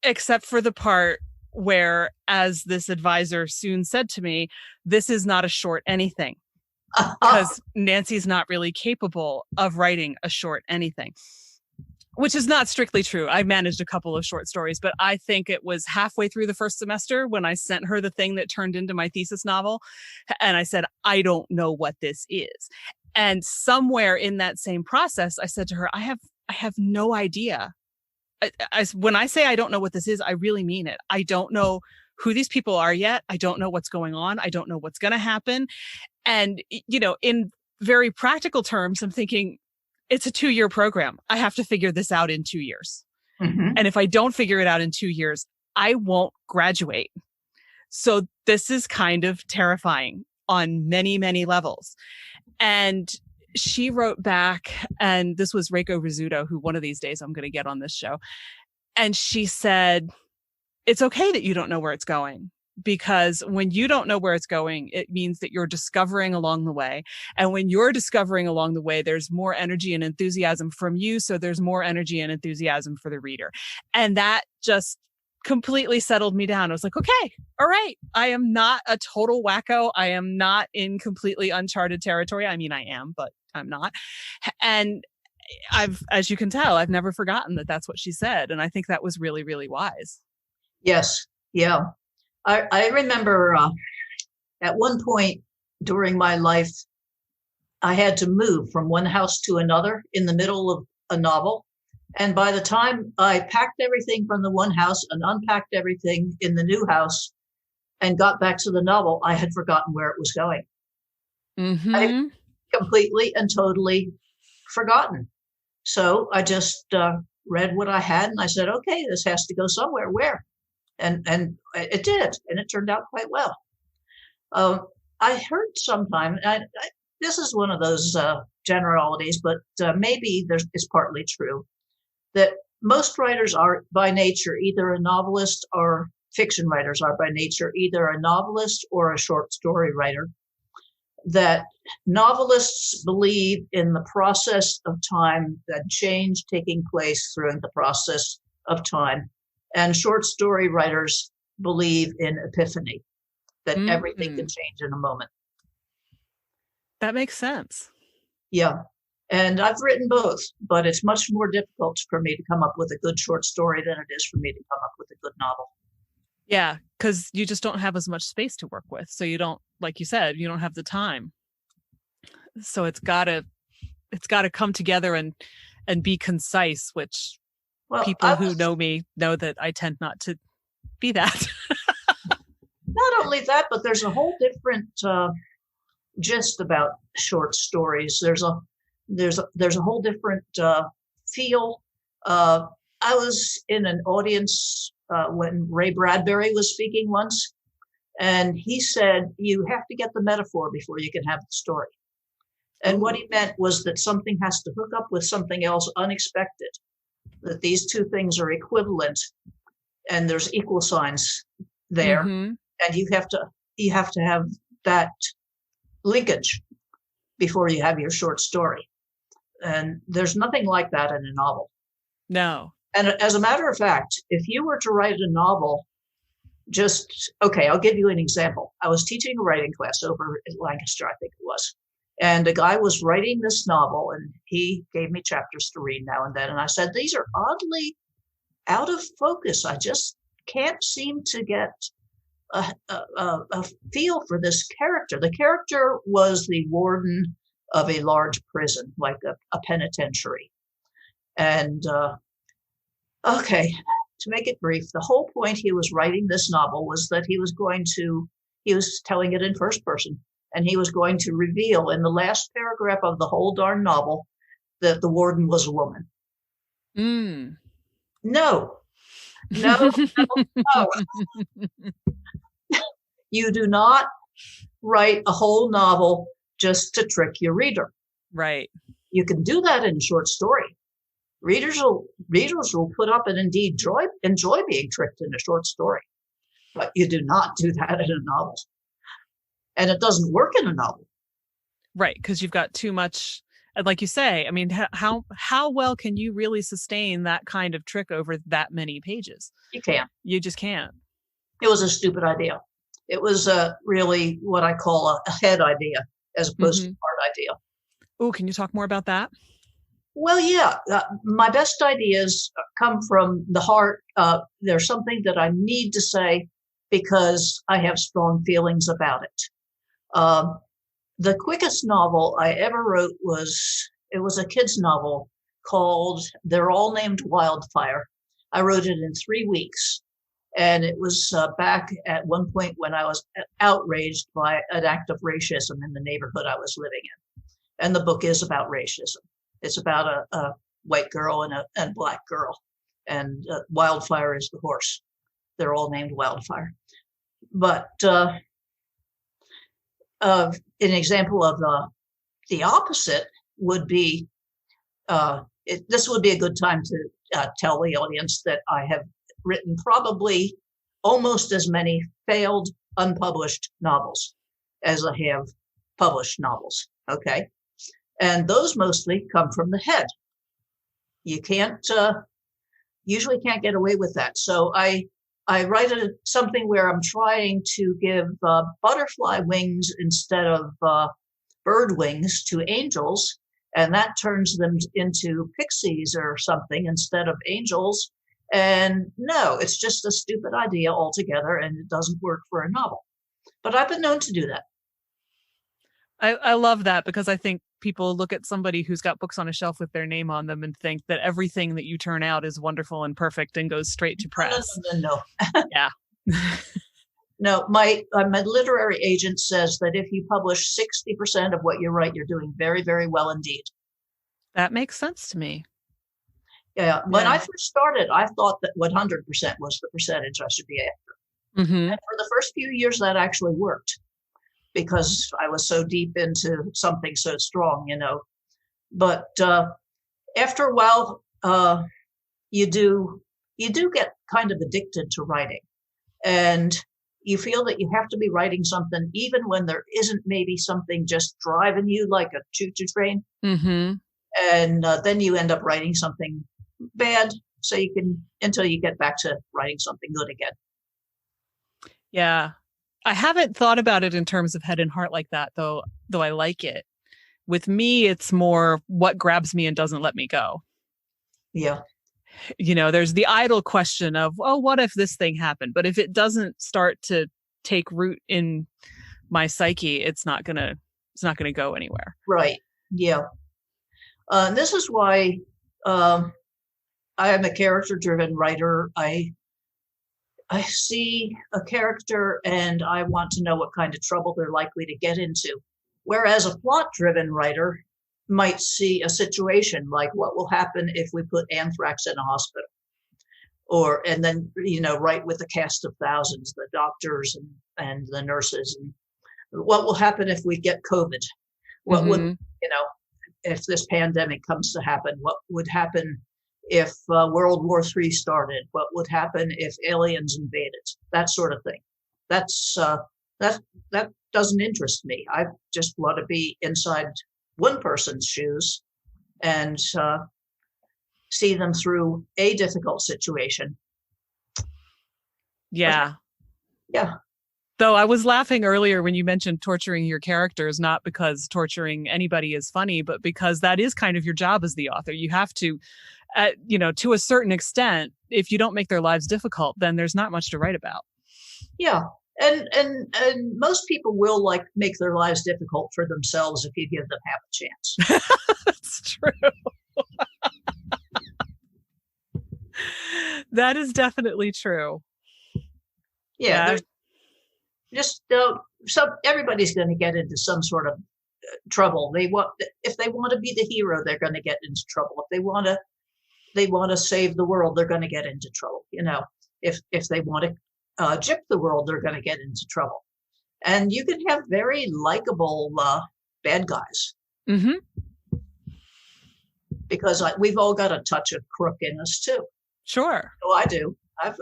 A: except for the part where, as this advisor soon said to me, this is not a short anything
B: Uh-huh.
A: because Nancy's not really capable of writing a short anything, which is not strictly true. I managed a couple of short stories, but I think it was halfway through the first semester when I sent her the thing that turned into my thesis novel. And I said, "I don't know what this is." And somewhere in that same process, I said to her, I have no idea. When I say I don't know what this is, I really mean it. I don't know who these people are yet. I don't know what's going on. I don't know what's going to happen. And, in very practical terms, I'm thinking it's a 2-year program. I have to figure this out in 2 years.
B: Mm-hmm.
A: And if I don't figure it out in 2 years, I won't graduate. So this is kind of terrifying on many, many levels. And she wrote back, and this was Reiko Rizzuto, who one of these days I'm going to get on this show. And she said, "It's okay that you don't know where it's going, because when you don't know where it's going, it means that you're discovering along the way. And when you're discovering along the way, there's more energy and enthusiasm from you. So there's more energy and enthusiasm for the reader." And that just completely settled me down. I was like, okay, all right. I am not a total wacko. I am not in completely uncharted territory. I mean, I am, but I'm not. And as you can tell, I've never forgotten that that's what she said. And I think that was really, really wise.
B: Yes. Yeah. I remember at one point during my life, I had to move from one house to another in the middle of a novel. And by the time I packed everything from the one house and unpacked everything in the new house and got back to the novel, I had forgotten where it was going. I had
A: Mm-hmm.
B: completely and totally forgotten. So I just read what I had and I said, okay, this has to go somewhere. Where? And it did, and it turned out quite well. Uh, I heard sometime, this is one of those generalities, but maybe it's partly true, that most writers are by nature either a novelist, or fiction writers are by nature either a novelist or a short story writer. That novelists believe in the process of time, that change taking place through the process of time, and short story writers believe in epiphany, that everything can change in a moment.
A: That makes sense.
B: Yeah. And I've written both, but it's much more difficult for me to come up with a good short story than it is for me to come up with a good novel.
A: Yeah, because you just don't have as much space to work with. So you don't, like you said, you don't have the time. So it's gotta come together and be concise, which people who know me know that I tend not to be that.
B: Not only that, but there's a whole different gist about short stories. There's a whole different feel. I was in an audience when Ray Bradbury was speaking once, and he said, you have to get the metaphor before you can have the story. And what he meant was that something has to hook up with something else unexpected, that these two things are equivalent and there's equal signs there. And you have to have that linkage before you have your short story. And there's nothing like that in a novel.
A: No.
B: And as a matter of fact, if you were to write a novel, I'll give you an example. I was teaching a writing class over at Lancaster, I think it was. And a guy was writing this novel, and he gave me chapters to read now and then. And I said, these are oddly out of focus. I just can't seem to get a feel for this character. The character was the warden of a large prison, like a penitentiary. And to make it brief, the whole point he was writing this novel was that he was telling it in first person, and he was going to reveal in the last paragraph of the whole darn novel that the warden was a woman. No. You do not write a whole novel just to trick your reader.
A: Right.
B: You can do that in a short story. Readers will put up and indeed enjoy being tricked in a short story, but you do not do that in a novel. And it doesn't work in a novel.
A: Right, because you've got too much, like you say, I mean, how well can you really sustain that kind of trick over that many pages?
B: You can't.
A: You just can't.
B: It was a stupid idea. It was really what I call a head idea as opposed to a heart idea.
A: Oh, can you talk more about that?
B: Well, yeah. My best ideas come from the heart. There's something that I need to say because I have strong feelings about it. The quickest novel I ever wrote was a kid's novel called They're All Named Wildfire. I wrote it in 3 weeks. And it was back at one point when I was outraged by an act of racism in the neighborhood I was living in. And the book is about racism. It's about a white girl and a black girl. And Wildfire is the horse. They're all named Wildfire. But an example of the opposite would be, this would be a good time to tell the audience that I have written probably almost as many failed unpublished novels as I have published novels. Okay. And those mostly come from the head. You usually can't get away with that. So I write something where I'm trying to give butterfly wings instead of bird wings to angels, and that turns them into pixies or something instead of angels. And no, it's just a stupid idea altogether, and it doesn't work for a novel. But I've been known to do that.
A: I love that, because I think people look at somebody who's got books on a shelf with their name on them and think that everything that you turn out is wonderful and perfect and goes straight to press.
B: No.
A: Yeah.
B: No, my literary agent says that if you publish 60% of what you write, you're doing very, very well indeed.
A: That makes sense to me.
B: Yeah. When I first started, I thought that 100% was the percentage I should be after. And for the first few years, that actually worked, because I was so deep into something so strong, But after a while, you do get kind of addicted to writing, and you feel that you have to be writing something even when there isn't maybe something just driving you like a choo-choo train.
A: Mm-hmm.
B: And then you end up writing something bad, so you can until you get back to writing something good again.
A: Yeah. I haven't thought about it in terms of head and heart like that, though I like it. With me, it's more what grabs me and doesn't let me go.
B: Yeah.
A: There's the idle question of, oh, what if this thing happened? But if it doesn't start to take root in my psyche, it's not gonna go anywhere.
B: Right. Yeah. This is why I am a character-driven writer. I see a character and I want to know what kind of trouble they're likely to get into. Whereas a plot-driven writer might see a situation like what will happen if we put anthrax in a hospital, and then write with the cast of thousands, the doctors and the nurses, and what will happen if we get COVID? What would
A: Mm-hmm.
B: if this pandemic comes to happen? What would happen if World War III started? What would happen if aliens invaded? That sort of thing. That's that doesn't interest me. I just want to be inside one person's shoes and see them through a difficult situation.
A: Yeah.
B: Yeah.
A: Though I was laughing earlier when you mentioned torturing your characters, not because torturing anybody is funny, but because that is kind of your job as the author. You have to, to a certain extent, if you don't make their lives difficult, then there's not much to write about.
B: Yeah. And most people will make their lives difficult for themselves if you give them half a chance.
A: That's true. That is definitely true.
B: Yeah, there's just everybody's going to get into some sort of trouble. If they want to be the hero, they're going to get into trouble. If they want to save the world, they're going to get into trouble. If they want to gyp the world, they're going to get into trouble. And you can have very likable bad guys.
A: Mm-hmm.
B: Because we've all got a touch of crook in us too.
A: Sure.
B: Oh, I do.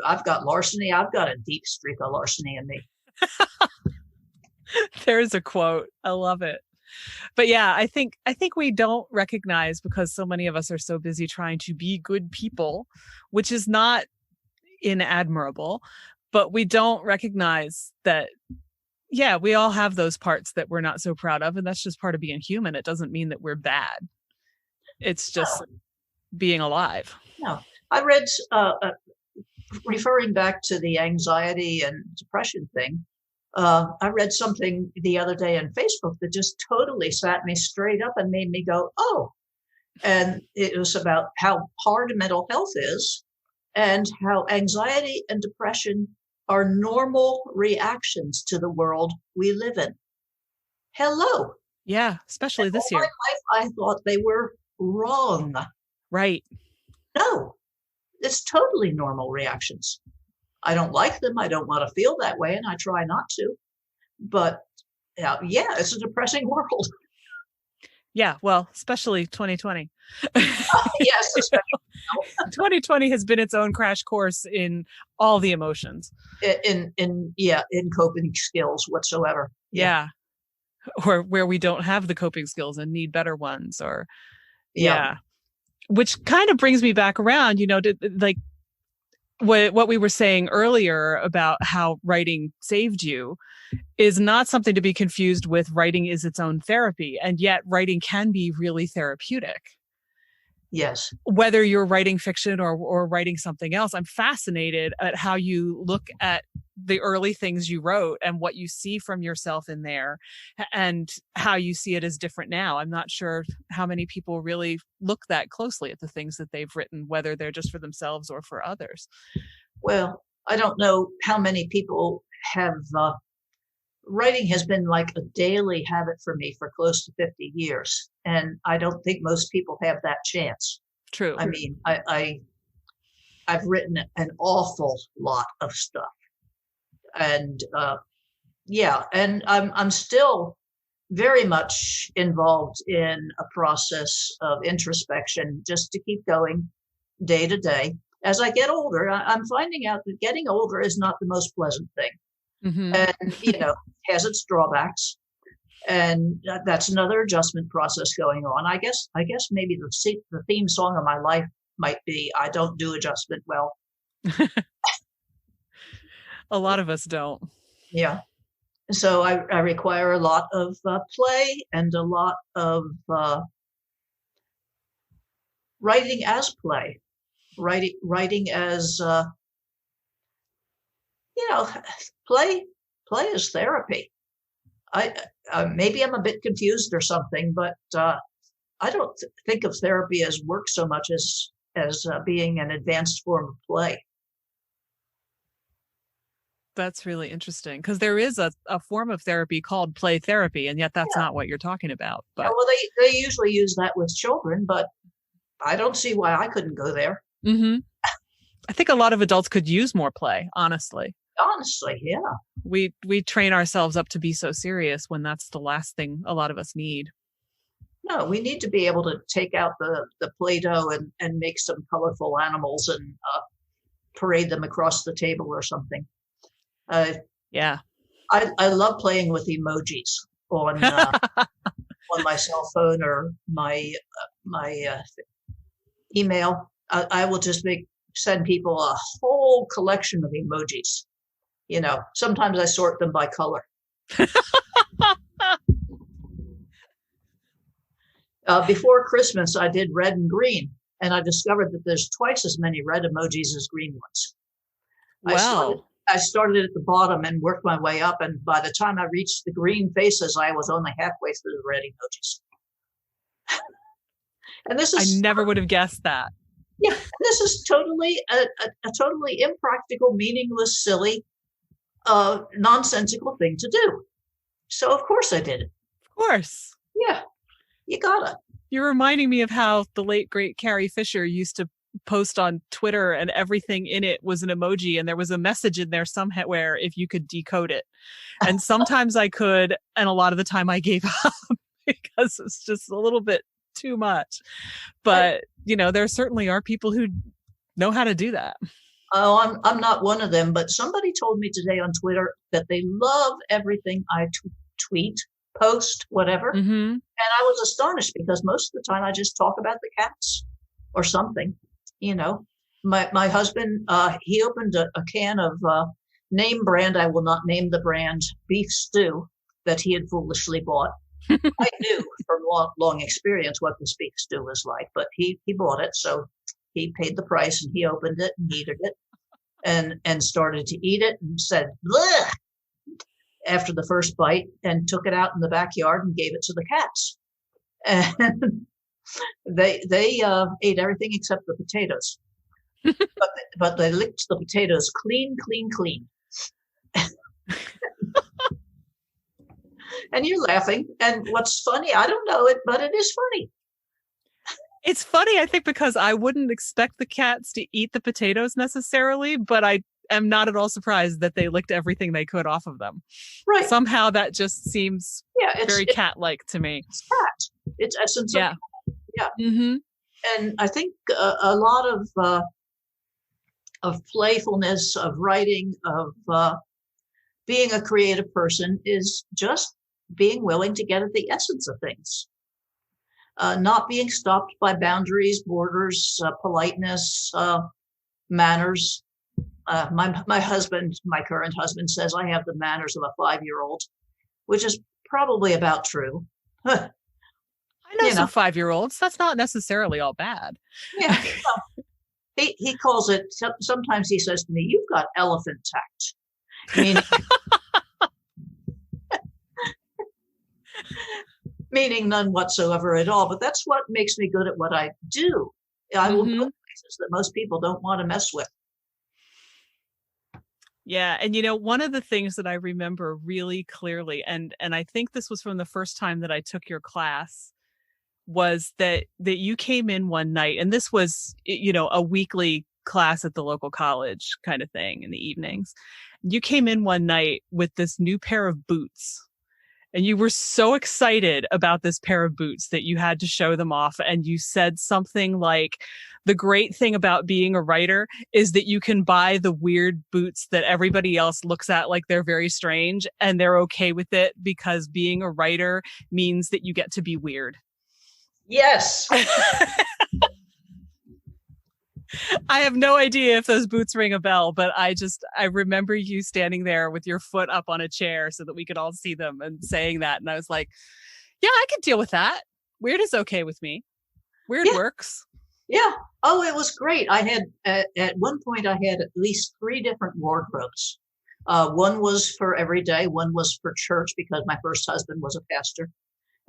B: I've got larceny. I've got a deep streak of larceny in me.
A: There's a quote. I love it. But yeah, I think we don't recognize, because so many of us are so busy trying to be good people, which is not inadmirable, but we don't recognize that, yeah, we all have those parts that we're not so proud of, and that's just part of being human. It doesn't mean that we're bad. It's just being alive.
B: No, I read, referring back to the anxiety and depression thing, I read something the other day on Facebook that just totally sat me straight up and made me go, oh. And it was about how hard mental health is and how anxiety and depression are normal reactions to the world we live in. Hello.
A: Yeah, especially this
B: year.
A: All
B: my life, I thought they were wrong.
A: Right.
B: No, it's totally normal reactions. I don't like them. I don't want to feel that way, and I try not to. But yeah, it's a depressing world.
A: Yeah, well, especially 2020.
B: Yes, especially
A: 2020 has been its own crash course in all the emotions.
B: In coping skills whatsoever.
A: Yeah. Or where we don't have the coping skills and need better ones, or yeah. Which kind of brings me back around, to what we were saying earlier about how writing saved you is not something to be confused with writing is its own therapy. And yet writing can be really therapeutic.
B: Yes.
A: Whether you're writing fiction or writing something else, I'm fascinated at how you look at the early things you wrote and what you see from yourself in there and how you see it as different now. I'm not sure how many people really look that closely at the things that they've written, whether they're just for themselves or for others.
B: Well, I don't know how many people have, writing has been like a daily habit for me for close to 50 years. And I don't think most people have that chance.
A: True.
B: I mean, I've written an awful lot of stuff. And and I'm still very much involved in a process of introspection just to keep going day to day. As I get older, I'm finding out that getting older is not the most pleasant thing,
A: Hmm.
B: and has its drawbacks. And that's another adjustment process going on. I guess maybe the theme song of my life might be "I don't do adjustment well."
A: A lot of us don't.
B: Yeah. So I require a lot of play and a lot of writing as play, writing as you know, play play is therapy. I maybe I'm a bit confused or something, but I don't think of therapy as work so much as being an advanced form of play.
A: That's really interesting because there is a form of therapy called play therapy, and yet that's
B: Yeah,
A: not what you're talking about.
B: yeah.
A: But
B: Well, they usually use that with children, but I don't see why I couldn't go there.
A: hmm I think a lot of adults could use more play, honestly.
B: Honestly, yeah.
A: We train ourselves up to be so serious when that's the last thing a lot of us need.
B: No, we need to be able to take out the Play-Doh and make some colorful animals and parade them across the table or something. Uh,
A: Yeah.
B: I love playing with emojis on on my cell phone or my email. I will just send people a whole collection of emojis. Sometimes I sort them by color. Before Christmas, I did red and green, and I discovered that there's twice as many red emojis as green ones. I started
A: Well,
B: I started at the bottom and worked my way up, and by the time I reached the green faces, I was only halfway through the red emojis. And this
A: I
B: is
A: never would have guessed that.
B: yeah, this is totally a totally impractical, meaningless, silly, nonsensical thing to do. So of course I did it.
A: Of course.
B: Yeah, you gotta.
A: You're reminding me of how the late great Carrie Fisher used to post on Twitter and everything in it was an emoji and there was a message in there somewhere if you could decode it. And sometimes I could, and a lot of the time I gave up because it's just a little bit too much. But, there certainly are people who know how to do that.
B: Oh, I'm not one of them, but somebody told me today on Twitter that they love everything I tweet, post, whatever.
A: Mm-hmm.
B: And I was astonished because most of the time I just talk about the cats or something. You know, my husband, he opened a can of name brand. I will not name the brand beef stew that he had foolishly bought. I knew from long experience what this beef stew was like, but he bought it, so he paid the price and he opened it and heated it and started to eat it and said bleh after the first bite and took it out in the backyard and gave it to the cats. And they ate everything except the potatoes, but they licked the potatoes clean, clean, clean. And you're laughing. And what's funny, I don't know it, but it is funny.
A: It's funny, I think, because I wouldn't expect the cats to eat the potatoes necessarily, but I am not at all surprised that they licked everything they could off of them.
B: Right.
A: Somehow that just seems very cat-like to me.
B: It's cat. It's essence of cat. Yeah.
A: Mm-hmm.
B: And I think a lot of playfulness, of writing, of being a creative person is just being willing to get at the essence of things. Not being stopped by boundaries, borders, politeness, manners. My husband, my current husband, says I have the manners of a 5-year-old, which is probably about true.
A: I know some 5-year-olds. That's not necessarily all bad.
B: Yeah. Well, he calls it. Sometimes he says to me, "You've got elephant tact," meaning meaning none whatsoever at all. But that's what makes me good at what I do. I will go places that most people don't want to mess with.
A: Yeah, and one of the things that I remember really clearly, and I think this was from the first time that I took your class, was that you came in one night, and this was a weekly class at the local college kind of thing in the evenings. You came in one night with this new pair of boots. And you were so excited about this pair of boots that you had to show them off. And you said something like, the great thing about being a writer is that you can buy the weird boots that everybody else looks at like they're very strange, and they're okay with it because being a writer means that you get to be weird.
B: Yes.
A: I have no idea if those boots ring a bell, but I remember you standing there with your foot up on a chair so that we could all see them and saying that. And I was like, yeah, I could deal with that. Weird is okay with me. Weird
B: Yeah.
A: works.
B: Yeah. Oh, it was great. I had, at one point, I had at least 3 different wardrobes. One was for every day, one was for church because my first husband was a pastor,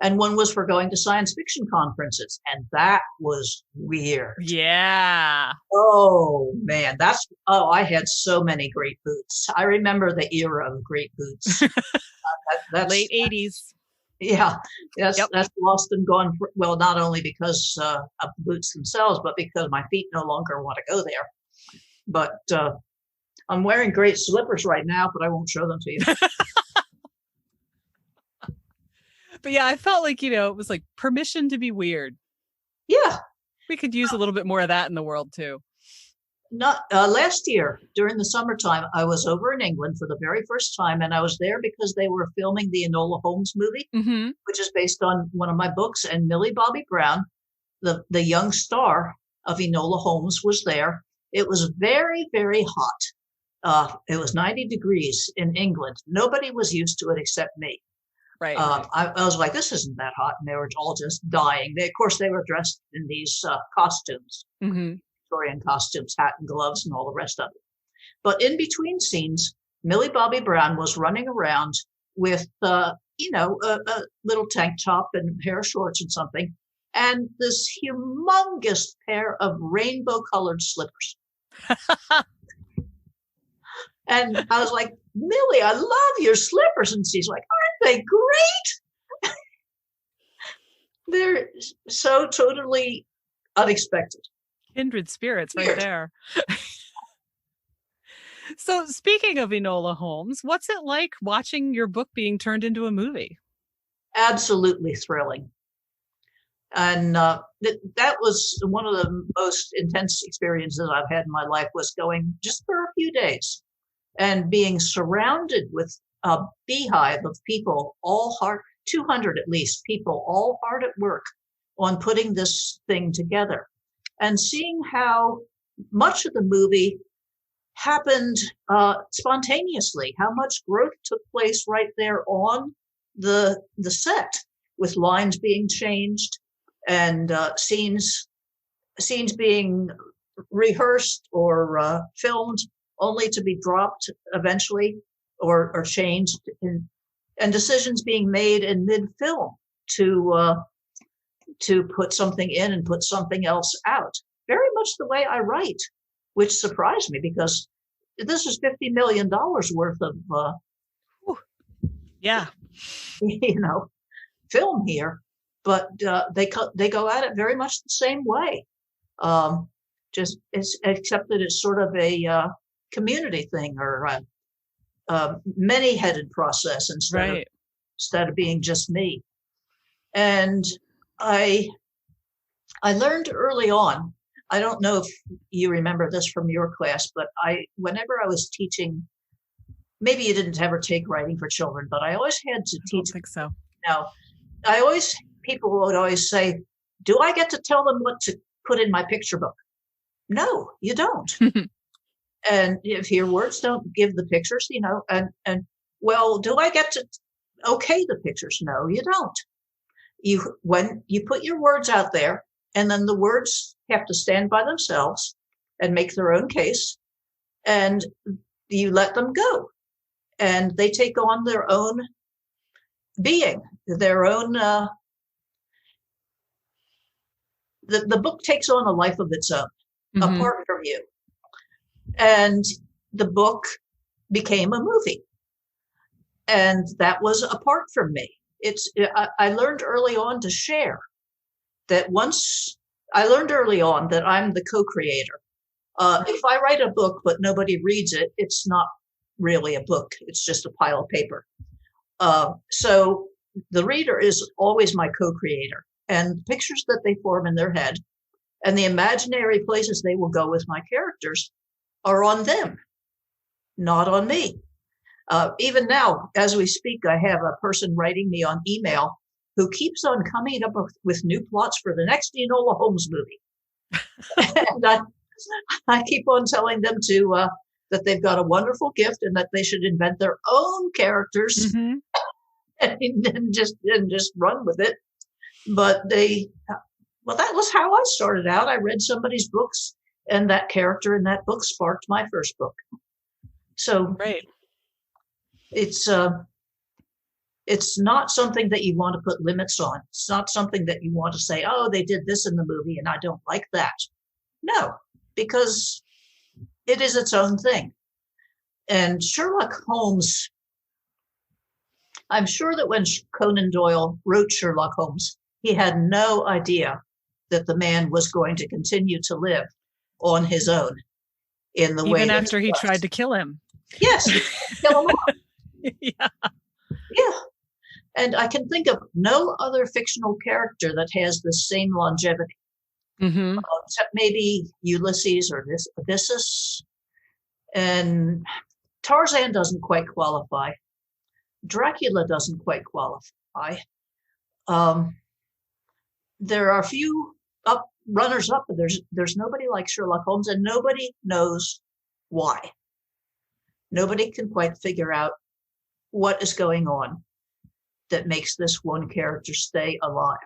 B: and one was for going to science fiction conferences. And that was weird.
A: Yeah.
B: Oh, man. I had so many great boots. I remember the era of great boots. That's
A: late 80s.
B: Yeah,
A: Yep.
B: that's lost and gone. Well, not only because of the boots themselves, but because my feet no longer want to go there. But I'm wearing great slippers right now, but I won't show them to you.
A: But yeah, I felt like, it was like permission to be weird.
B: Yeah,
A: We could use a little bit more of that in the world too.
B: not last year during the summertime, I was over in England for the very first time, and I was there because they were filming the Enola Holmes movie,
A: Mm-hmm.
B: which is based on one of my books. And Millie Bobby Brown, the young star of Enola Holmes, was there. It was very, very hot. It was 90 degrees in England. Nobody was used to it except me.
A: Right.
B: I was like, this isn't that hot. And they were all just dying. Of course, they were dressed in these costumes,
A: Mm-hmm.
B: Victorian costumes, hat and gloves, and all the rest of it. But in between scenes, Millie Bobby Brown was running around with, a little tank top and pair of shorts and something, and this humongous pair of rainbow colored slippers. And I was like, Millie, I love your slippers. And she's like, aren't they great? They're so totally unexpected.
A: Kindred spirits right
B: Weird.
A: there. So speaking of Enola Holmes, what's it like watching your book being turned into a movie?
B: Absolutely thrilling. And that was one of the most intense experiences I've had in my life, was going just for a few days and being surrounded with a beehive of people, all hard, 200 at least people, all hard at work on putting this thing together, and seeing how much of the movie happened spontaneously, how much growth took place right there on the set, with lines being changed and scenes being rehearsed or filmed only to be dropped eventually or changed, and decisions being made in mid-film to put something in and put something else out. Very much the way I write, which surprised me because this is $50 million worth of
A: Yeah.
B: film here, but they go at it very much the same way. Just except that it's sort of a community thing, or a many-headed process instead of being just me. And I learned early on. I don't know if you remember this from your class, but whenever I was teaching, maybe you didn't ever take writing for children, but I always had to teach.
A: I don't think so.
B: Now, people would always say, do I get to tell them what to put in my picture book? No, you don't. And if your words don't give the pictures, and well, do I get to okay the pictures? No, you don't. When you put your words out there, and then the words have to stand by themselves and make their own case, and you let them go, and they take on their own being, their own. The book takes on a life of its own, apart from you. And the book became a movie, and that was apart from me. I learned early on to share that. I learned early on that I'm the co-creator. If I write a book but nobody reads it, it's not really a book. It's just a pile of paper. So the reader is always my co-creator, and the pictures that they form in their head And the imaginary places they will go with my characters are on them, not on me. Even now, as we speak, I have a person writing me on email who keeps on coming up with new plots for the next Enola Holmes movie. And I keep on telling them that they've got a wonderful gift and that they should invent their own characters and just run with it. But that was how I started out. I read somebody's books, and that character in that book sparked my first book. So
A: right.
B: It's not something that you want to put limits on. It's not something that you want to say, oh, they did this in the movie and I don't like that. No, because it is its own thing. And Sherlock Holmes, I'm sure that when Conan Doyle wrote Sherlock Holmes, he had no idea that the man was going to continue to live on his own in the way.
A: Even after he tried to kill him.
B: Yes, kill him off.
A: Yeah.
B: Yeah. And I can think of no other fictional character that has the same longevity. Except maybe Ulysses or Odysseus. And Tarzan doesn't quite qualify. Dracula doesn't quite qualify. There are a few runners up, but there's nobody like Sherlock Holmes, and nobody knows why. Nobody can quite figure out what is going on that makes this one character stay alive.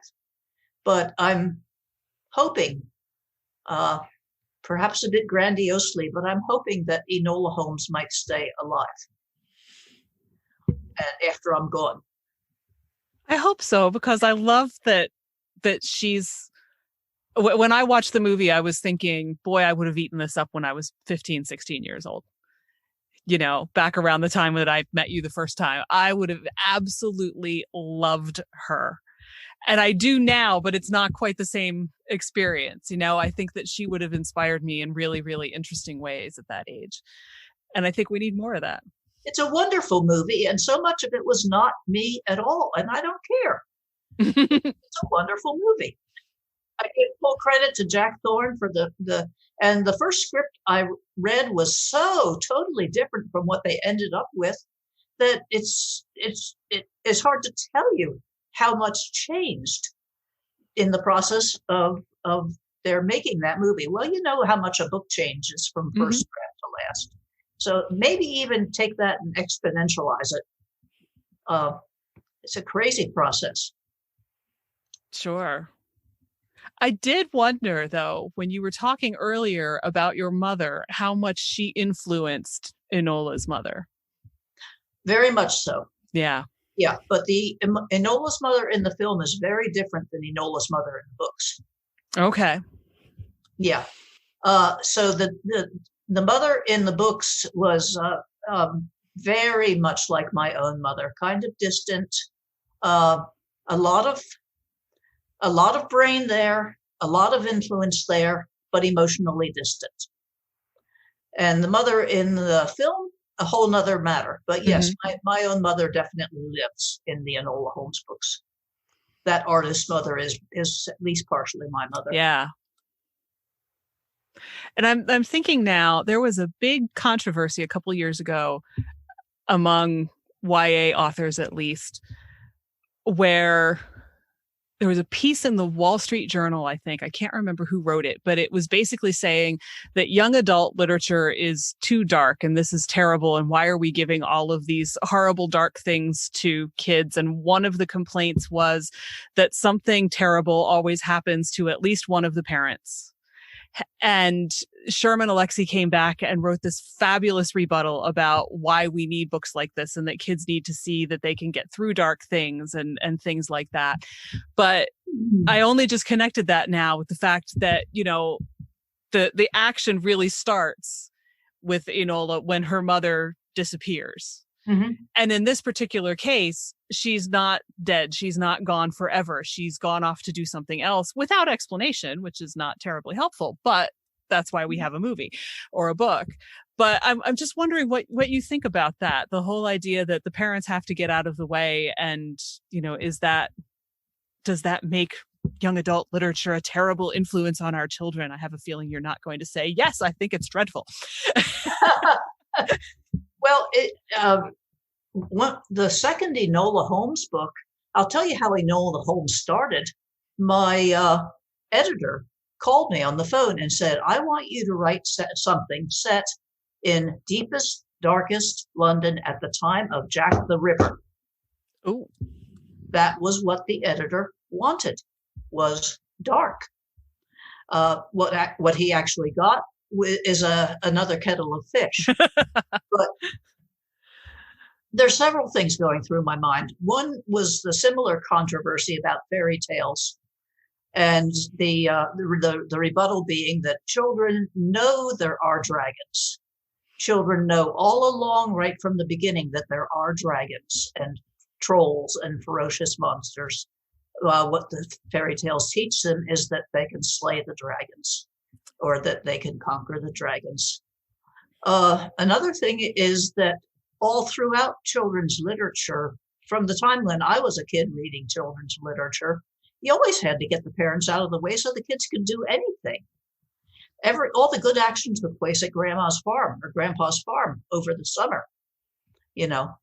B: But I'm hoping, perhaps a bit grandiosely, but I'm hoping that Enola Holmes might stay alive after I'm gone.
A: I hope so, because I love that she's, when I watched the movie, I was thinking, boy, I would have eaten this up when I was 15, 16 years old. You know, back around the time that I met you the first time, I would have absolutely loved her. And I do now, but it's not quite the same experience. You know, I think that she would have inspired me in really, really interesting ways at that age. And I think we need more of that.
B: It's a wonderful movie, and so much of it was not me at all, and I don't care. It's a wonderful movie. I give full credit to Jack Thorne for the first script I read was so totally different from what they ended up with that it's hard to tell you how much changed in the process of their making that movie. Well, you know how much a book changes from first draft to last. So maybe even take that and exponentialize it. It's a crazy process.
A: Sure. I did wonder, though, when you were talking earlier about your mother, how much she influenced Enola's mother.
B: Very much so.
A: Yeah.
B: Yeah, but Enola's mother in the film is very different than Enola's mother in the books.
A: Okay.
B: Yeah. So the mother in the books was very much like my own mother, kind of distant, a lot of brain there, a lot of influence there, but emotionally distant. And the mother in the film, a whole nother matter. But yes, my own mother definitely lives in the Enola Holmes books. That artist's mother is at least partially my mother.
A: Yeah. And I'm thinking now, there was a big controversy a couple years ago among YA authors, at least, where there was a piece in the Wall Street Journal, I think. I can't remember who wrote it, but it was basically saying that young adult literature is too dark and this is terrible. And why are we giving all of these horrible, dark things to kids? And one of the complaints was that something terrible always happens to at least one of the parents. And Sherman Alexie came back and wrote this fabulous rebuttal about why we need books like this and that kids need to see that they can get through dark things and things like that. But I only just connected that now with the fact that, you know, the action really starts with Enola when her mother disappears. And in this particular case, she's not dead. She's not gone forever. She's gone off to do something else without explanation, which is not terribly helpful, but that's why we have a movie or a book. But I'm just wondering what you think about that. The whole idea that the parents have to get out of the way and, you know, does that make young adult literature a terrible influence on our children? I have a feeling you're not going to say, yes, I think it's dreadful.
B: Well, the second Enola Holmes book, I'll tell you how Enola Holmes started. My editor called me on the phone and said, I want you to write something set in deepest, darkest London at the time of Jack the Ripper.
A: Oh,
B: that was what the editor wanted, was dark. What he actually got is another kettle of fish. But there's several things going through my mind. One was the similar controversy about fairy tales, and the rebuttal being that children know there are dragons. Children know all along, right from the beginning, that there are dragons and trolls and ferocious monsters. What the fairy tales teach them is that they can slay the dragons, or that they can conquer the dragons. Another thing is that all throughout children's literature, from the time when I was a kid reading children's literature, you always had to get the parents out of the way so the kids could do anything. All the good action took place at grandma's farm or grandpa's farm over the summer, you know.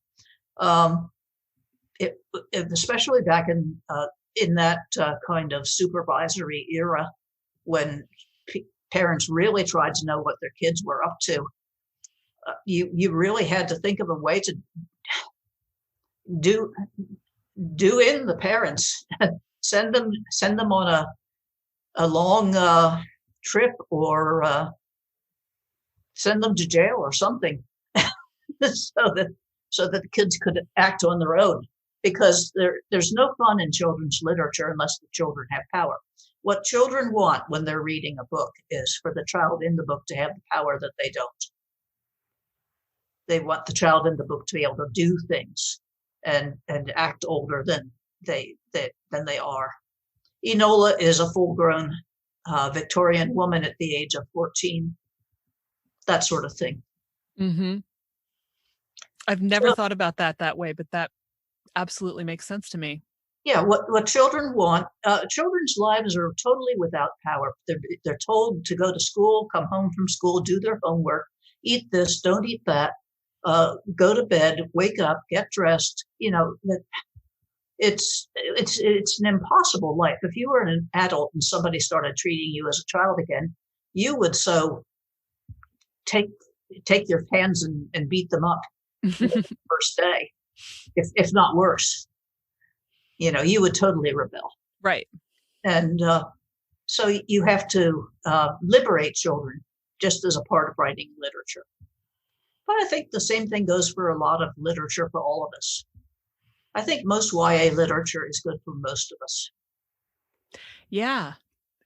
B: Especially back in that kind of supervisory era, when parents really tried to know what their kids were up to. You really had to think of a way to do in the parents, send them on a long trip, or send them to jail or something, so that the kids could act on their own. Because there's no fun in children's literature unless the children have power. What children want when they're reading a book is for the child in the book to have the power that they don't. They want the child in the book to be able to do things and act older than they are. Enola is a full-grown Victorian woman at the age of 14. That sort of thing.
A: Mm-hmm. I've never thought about that way, but that absolutely makes sense to me.
B: Yeah, what children want, children's lives are totally without power. They're told to go to school, come home from school, do their homework, eat this, don't eat that, go to bed, wake up, get dressed. You know, it's an impossible life. If you were an adult and somebody started treating you as a child again, you would take your hands and beat them up the first day, if not worse. You know, you would totally rebel.
A: Right.
B: And so you have to liberate children just as a part of writing literature. But I think the same thing goes for a lot of literature for all of us. I think most YA literature is good for most of us.
A: Yeah.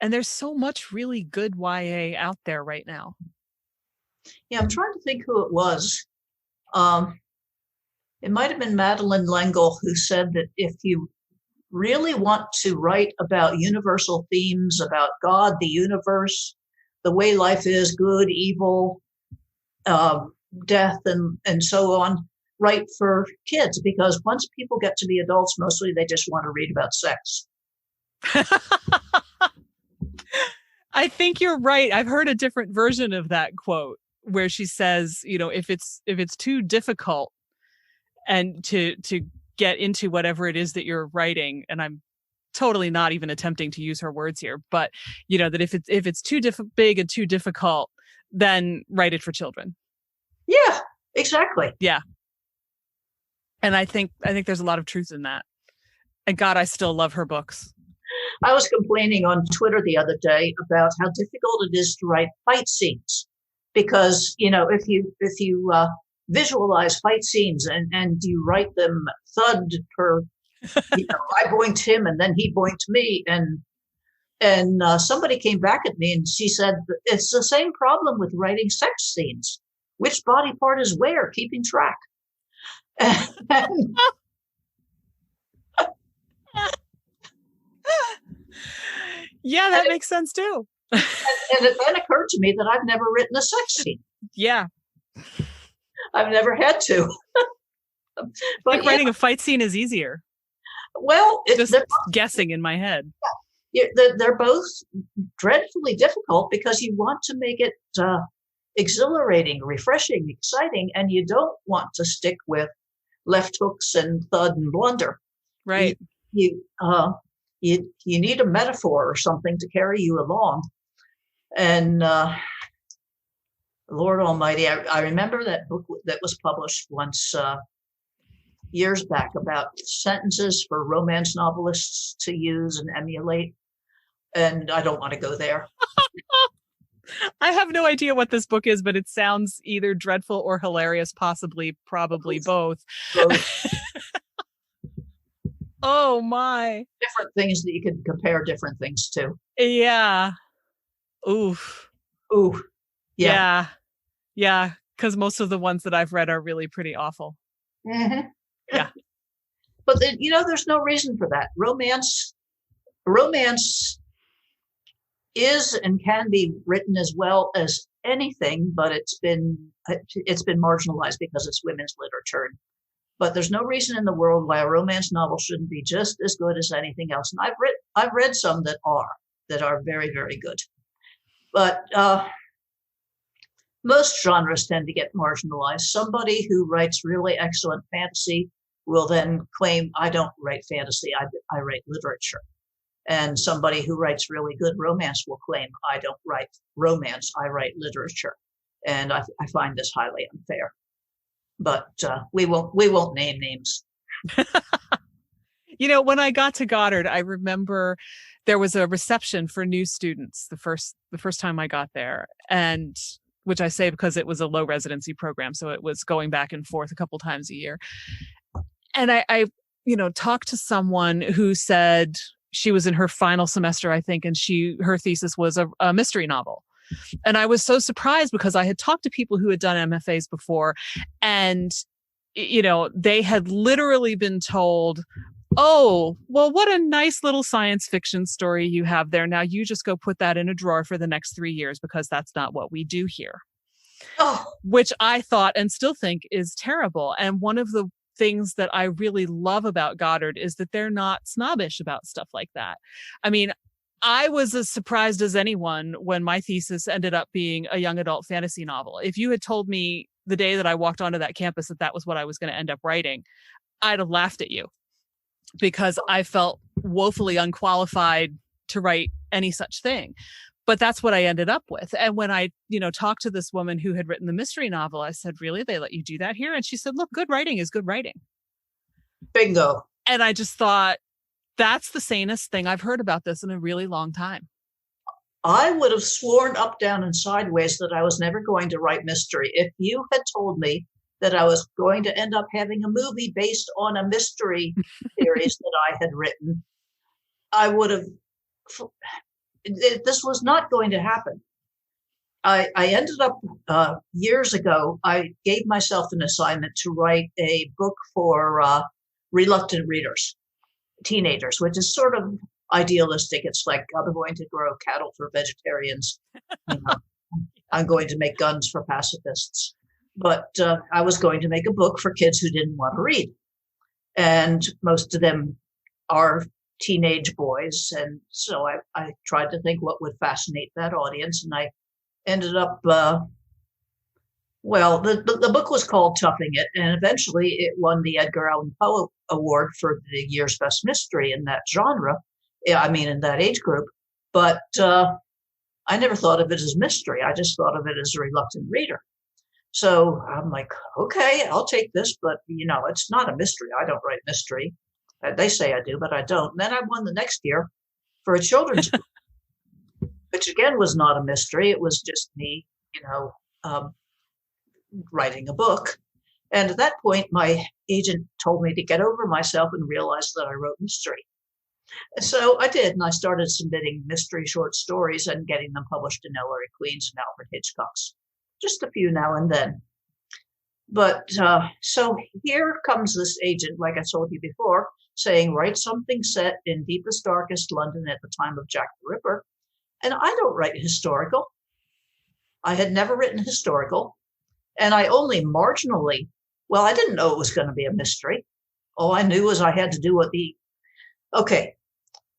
A: And there's so much really good YA out there right now.
B: Yeah, I'm trying to think who it was. It might have been Madeleine L'Engle who said that if you really want to write about universal themes, about God, the universe, the way life is, good, evil, death, and so on, write for kids, because once people get to be adults, mostly they just want to read about sex.
A: I think you're right. I've heard a different version of that quote where she says, you know, if it's too difficult and to get into whatever it is that you're writing, and I'm totally not even attempting to use her words here, but you know, that if it's too big and too difficult, then write it for children.
B: Yeah, exactly.
A: Yeah. And I think there's a lot of truth in that. And God, I still love her books.
B: I was complaining on Twitter the other day about how difficult it is to write fight scenes, because, you know, if you visualize fight scenes and you write them thud per, you know, I boinked him and then he boinked me, and somebody came back at me and she said, it's the same problem with writing sex scenes. Which body part is where? Keeping track.
A: Yeah, that makes sense too.
B: And it then occurred to me that I've never written a sex scene.
A: Yeah.
B: I've never had to.
A: But writing a fight scene is easier.
B: Well,
A: just guessing in my head.
B: they're both dreadfully difficult because you want to make it exhilarating, refreshing, exciting, and you don't want to stick with left hooks and thud and blunder. You
A: Right.
B: you you need a metaphor or something to carry you along. And Lord Almighty, I remember that book that was published once years back about sentences for romance novelists to use and emulate. And I don't want to go there.
A: I have no idea what this book is, but it sounds either dreadful or hilarious, possibly, probably both.
B: Both
A: Oh my.
B: different things that you could compare different things to.
A: Yeah. Oof.
B: Ooh, yeah.
A: Yeah. Yeah. Because most of the ones that I've read are really pretty awful.
B: Mm-hmm.
A: Yeah.
B: But then, there's no reason for that. Romance is and can be written as well as anything, but it's been marginalized because it's women's literature. But there's no reason in the world why a romance novel shouldn't be just as good as anything else. And I've read some that are very, very good. But most genres tend to get marginalized. Somebody who writes really excellent fantasy will then claim, I don't write fantasy, I write literature. And somebody who writes really good romance will claim, I don't write romance, I write literature. And I find this highly unfair. But we won't name names.
A: When I got to Goddard, I remember there was a reception for new students the first time I got there, and which I say because it was a low residency program, so it was going back and forth a couple times a year. And I talked to someone who said she was in her final semester, I think, and her thesis was a mystery novel. And I was so surprised because I had talked to people who had done MFAs before, and they had literally been told, oh, well, what a nice little science fiction story you have there. Now you just go put that in a drawer for the next 3 years because that's not what we do here.
B: Oh.
A: Which I thought and still think is terrible. And one of the things that I really love about Goddard is that they're not snobbish about stuff like that. I mean, I was as surprised as anyone when my thesis ended up being a young adult fantasy novel. If you had told me the day that I walked onto that campus that was what I was going to end up writing, I'd have laughed at you because I felt woefully unqualified to write any such thing. But that's what I ended up with. And when I, talked to this woman who had written the mystery novel, I said, really? They let you do that here? And she said, look, good writing is good writing.
B: Bingo.
A: And I just thought, that's the sanest thing I've heard about this in a really long time.
B: I would have sworn up, down, and sideways that I was never going to write mystery. If you had told me that I was going to end up having a movie based on a mystery series that I had written, I would have. This was not going to happen. I ended up years ago, I gave myself an assignment to write a book for reluctant readers, teenagers, which is sort of idealistic. It's like, I'm going to grow cattle for vegetarians. I'm going to make guns for pacifists. But I was going to make a book for kids who didn't want to read. And most of them are teenage boys. And so I tried to think what would fascinate that audience. And I ended up, the book was called Toughing It. And eventually it won the Edgar Allan Poe Award for the year's best mystery in that genre. In that age group. But I never thought of it as mystery. I just thought of it as a reluctant reader. So I'm like, okay, I'll take this, but it's not a mystery. I don't write mystery. They say I do, but I don't. And then I won the next year for a children's book, which again was not a mystery. It was just me, writing a book. And at that point, my agent told me to get over myself and realize that I wrote mystery. So I did, and I started submitting mystery short stories and getting them published in Ellery Queen's and Alfred Hitchcock's. Just a few now and then. But so here comes this agent, like I told you before, saying, write something set in deepest, darkest London at the time of Jack the Ripper. And I don't write historical. I had never written historical. And I only marginally, I didn't know it was going to be a mystery. All I knew was I had to do okay.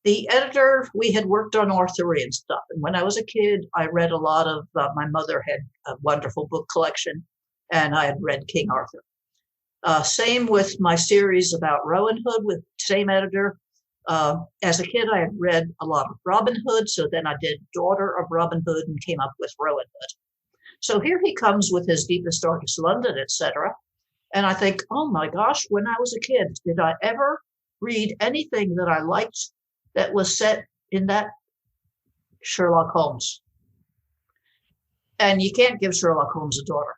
B: The editor, we had worked on Arthurian stuff. And when I was a kid, I read a lot of, my mother had a wonderful book collection, and I had read King Arthur. Same with my series about Rowan Hood with same editor. As a kid, I had read a lot of Robin Hood, so then I did Daughter of Robin Hood and came up with Rowan Hood. So here he comes with his Deepest, Darkest London, etc. And I think, oh my gosh, when I was a kid, did I ever read anything that I liked that was set in that Sherlock Holmes? And you can't give Sherlock Holmes a daughter.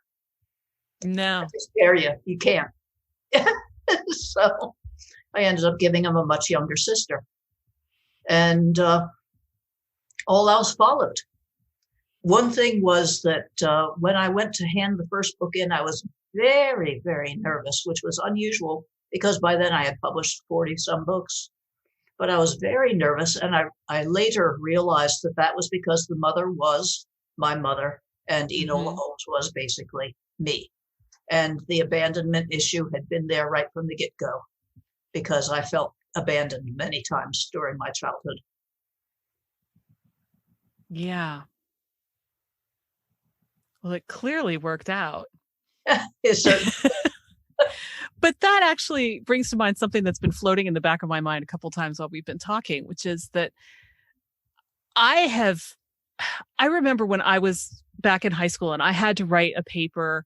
A: No.
B: I just dare you. You can't. So I ended up giving him a much younger sister. And all else followed. One thing was that when I went to hand the first book in, I was very, very nervous, which was unusual because by then I had published 40 some books. But I was very nervous. And I later realized that that was because the mother was my mother and Enola Holmes was basically me. And the abandonment issue had been there right from the get-go because I felt abandoned many times during my childhood.
A: Yeah. Well, it clearly worked out.
B: It certainly.
A: But that actually brings to mind something that's been floating in the back of my mind a couple times while we've been talking, which is that I remember when I was back in high school and I had to write a paper,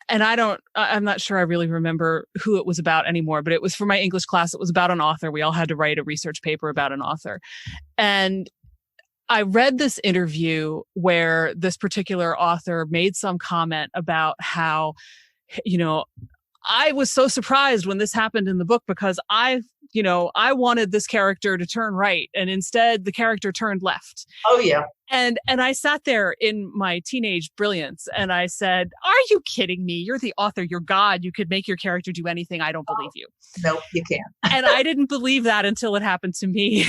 A: and I'm not sure I really remember who it was about anymore, but it was for my English class. It was about an author. We all had to write a research paper about an author. And I read this interview where this particular author made some comment about how, I was so surprised when this happened in the book because I wanted this character to turn right and instead the character turned left.
B: Oh, yeah.
A: And I sat there in my teenage brilliance and I said, are you kidding me? You're the author. You're God. You could make your character do anything. I don't believe you.
B: Nope, you can't.
A: And I didn't believe that until it happened to me.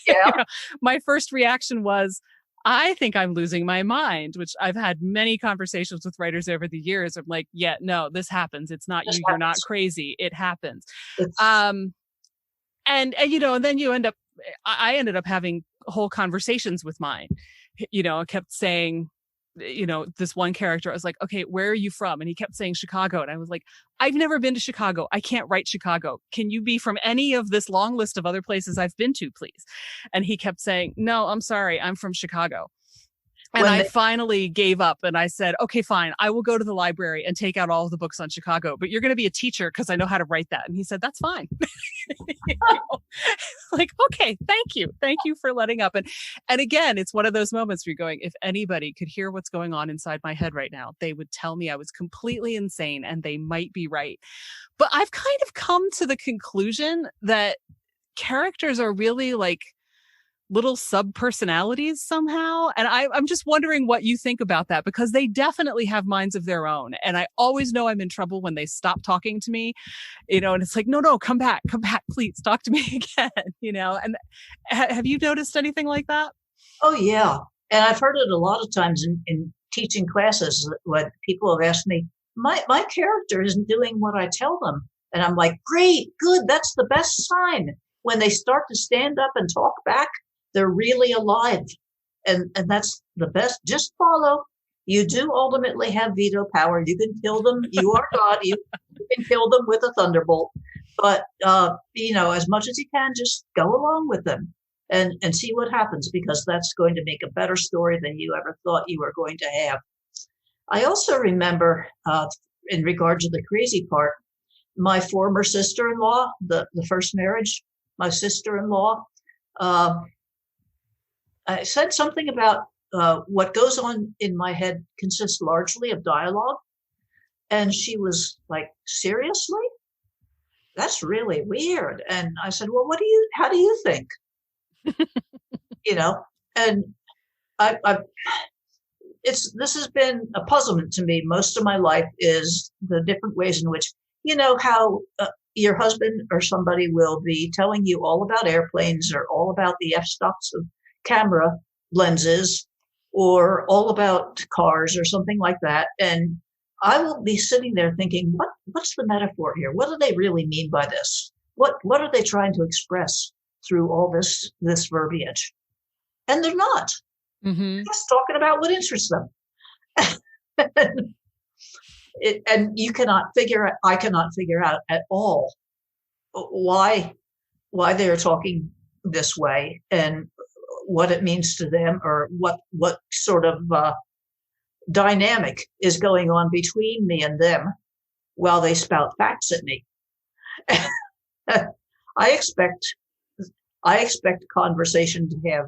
B: Yeah.
A: My first reaction was, I think I'm losing my mind, which I've had many conversations with writers over the years. I'm like, yeah, no, this happens. It's not you. You're not crazy. It happens. And then I ended up having whole conversations with mine, I kept saying, this one character, I was like, okay, where are you from? And he kept saying Chicago. And I was like, I've never been to Chicago. I can't write Chicago. Can you be from any of this long list of other places I've been to, please? And he kept saying, no, I'm sorry. I'm from Chicago. And I finally gave up and I said, okay, fine. I will go to the library and take out all of the books on Chicago, but you're going to be a teacher because I know how to write that. And he said, that's fine. Like, okay, thank you. Thank you for letting up. And again, it's one of those moments where you're going, if anybody could hear what's going on inside my head right now, they would tell me I was completely insane and they might be right. But I've kind of come to the conclusion that characters are really like little sub-personalities somehow. And I'm just wondering what you think about that, because they definitely have minds of their own. And I always know I'm in trouble when they stop talking to me, and it's like, no, come back, please talk to me again, and have you noticed anything like that?
B: Oh, yeah. And I've heard it a lot of times in teaching classes when people have asked me, my character isn't doing what I tell them. And I'm like, great, good. That's the best sign. When they start to stand up and talk back, they're really alive. And that's the best. Just follow. You do ultimately have veto power. You can kill them. You are God. You can kill them with a thunderbolt. But, as much as you can, just go along with them and see what happens, because that's going to make a better story than you ever thought you were going to have. I also remember, in regard to the crazy part, my former sister-in-law, the first marriage, my sister-in-law, I said something about what goes on in my head consists largely of dialogue. And she was like, seriously? That's really weird. And I said, well, how do you think? And this has been a puzzlement to me most of my life, is the different ways in which, how your husband or somebody will be telling you all about airplanes or all about the f-stops of camera lenses or all about cars or something like that. And I will be sitting there thinking, what's the metaphor here? What do they really mean by this? What are they trying to express? through all this verbiage. And they're not.
A: Mm-hmm.
B: Just talking about what interests them. And I cannot figure out at all why they're talking this way and what it means to them, or what sort of dynamic is going on between me and them while they spout facts at me. I expect conversation to have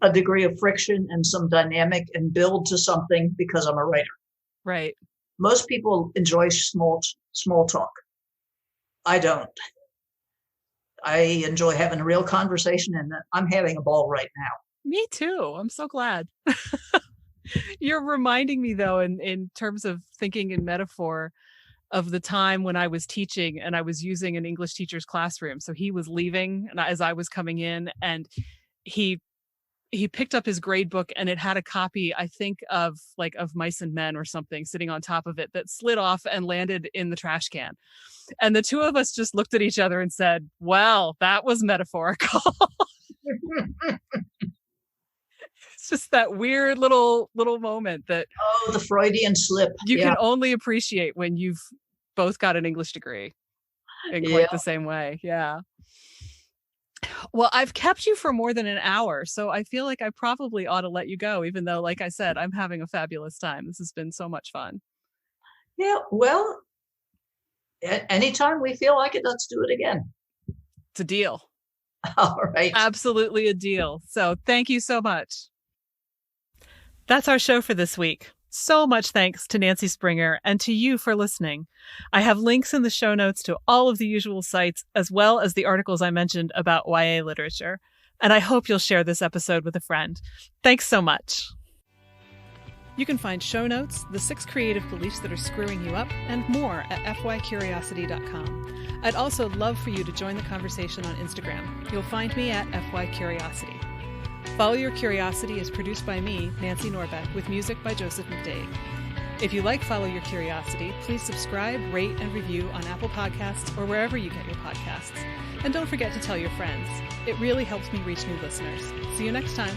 B: a degree of friction and some dynamic and build to something, because I'm a writer.
A: Right.
B: Most people enjoy small talk. I don't. I enjoy having a real conversation, and I'm having a ball right now.
A: Me too. I'm so glad. You're reminding me, though, in terms of thinking in metaphor, of the time when I was teaching and I was using an English teacher's classroom. So he was leaving as I was coming in, and he picked up his grade book, and it had a copy, I think, of Mice and Men or something sitting on top of it that slid off and landed in the trash can. And the two of us just looked at each other and said, well, that was metaphorical. It's just that weird little moment that
B: the Freudian slip.
A: You can only appreciate when you've both got an English degree in quite the same way. Yeah. Well, I've kept you for more than an hour, so I feel like I probably ought to let you go, even though, like I said, I'm having a fabulous time. This has been so much fun.
B: Yeah, well, anytime we feel like it, let's do it again.
A: It's a deal.
B: All right.
A: Absolutely a deal. So thank you so much. That's our show for this week. So much thanks to Nancy Springer and to you for listening. I have links in the show notes to all of the usual sites, as well as the articles I mentioned about YA literature. And I hope you'll share this episode with a friend. Thanks so much. You can find show notes, the 6 creative beliefs that are screwing you up, and more at fycuriosity.com. I'd also love for you to join the conversation on Instagram. You'll find me at fycuriosity. Follow Your Curiosity is produced by me, Nancy Norbeck, with music by Joseph McDade. If you like Follow Your Curiosity, please subscribe, rate, and review on Apple Podcasts or wherever you get your podcasts. And don't forget to tell your friends. It really helps me reach new listeners. See you next time.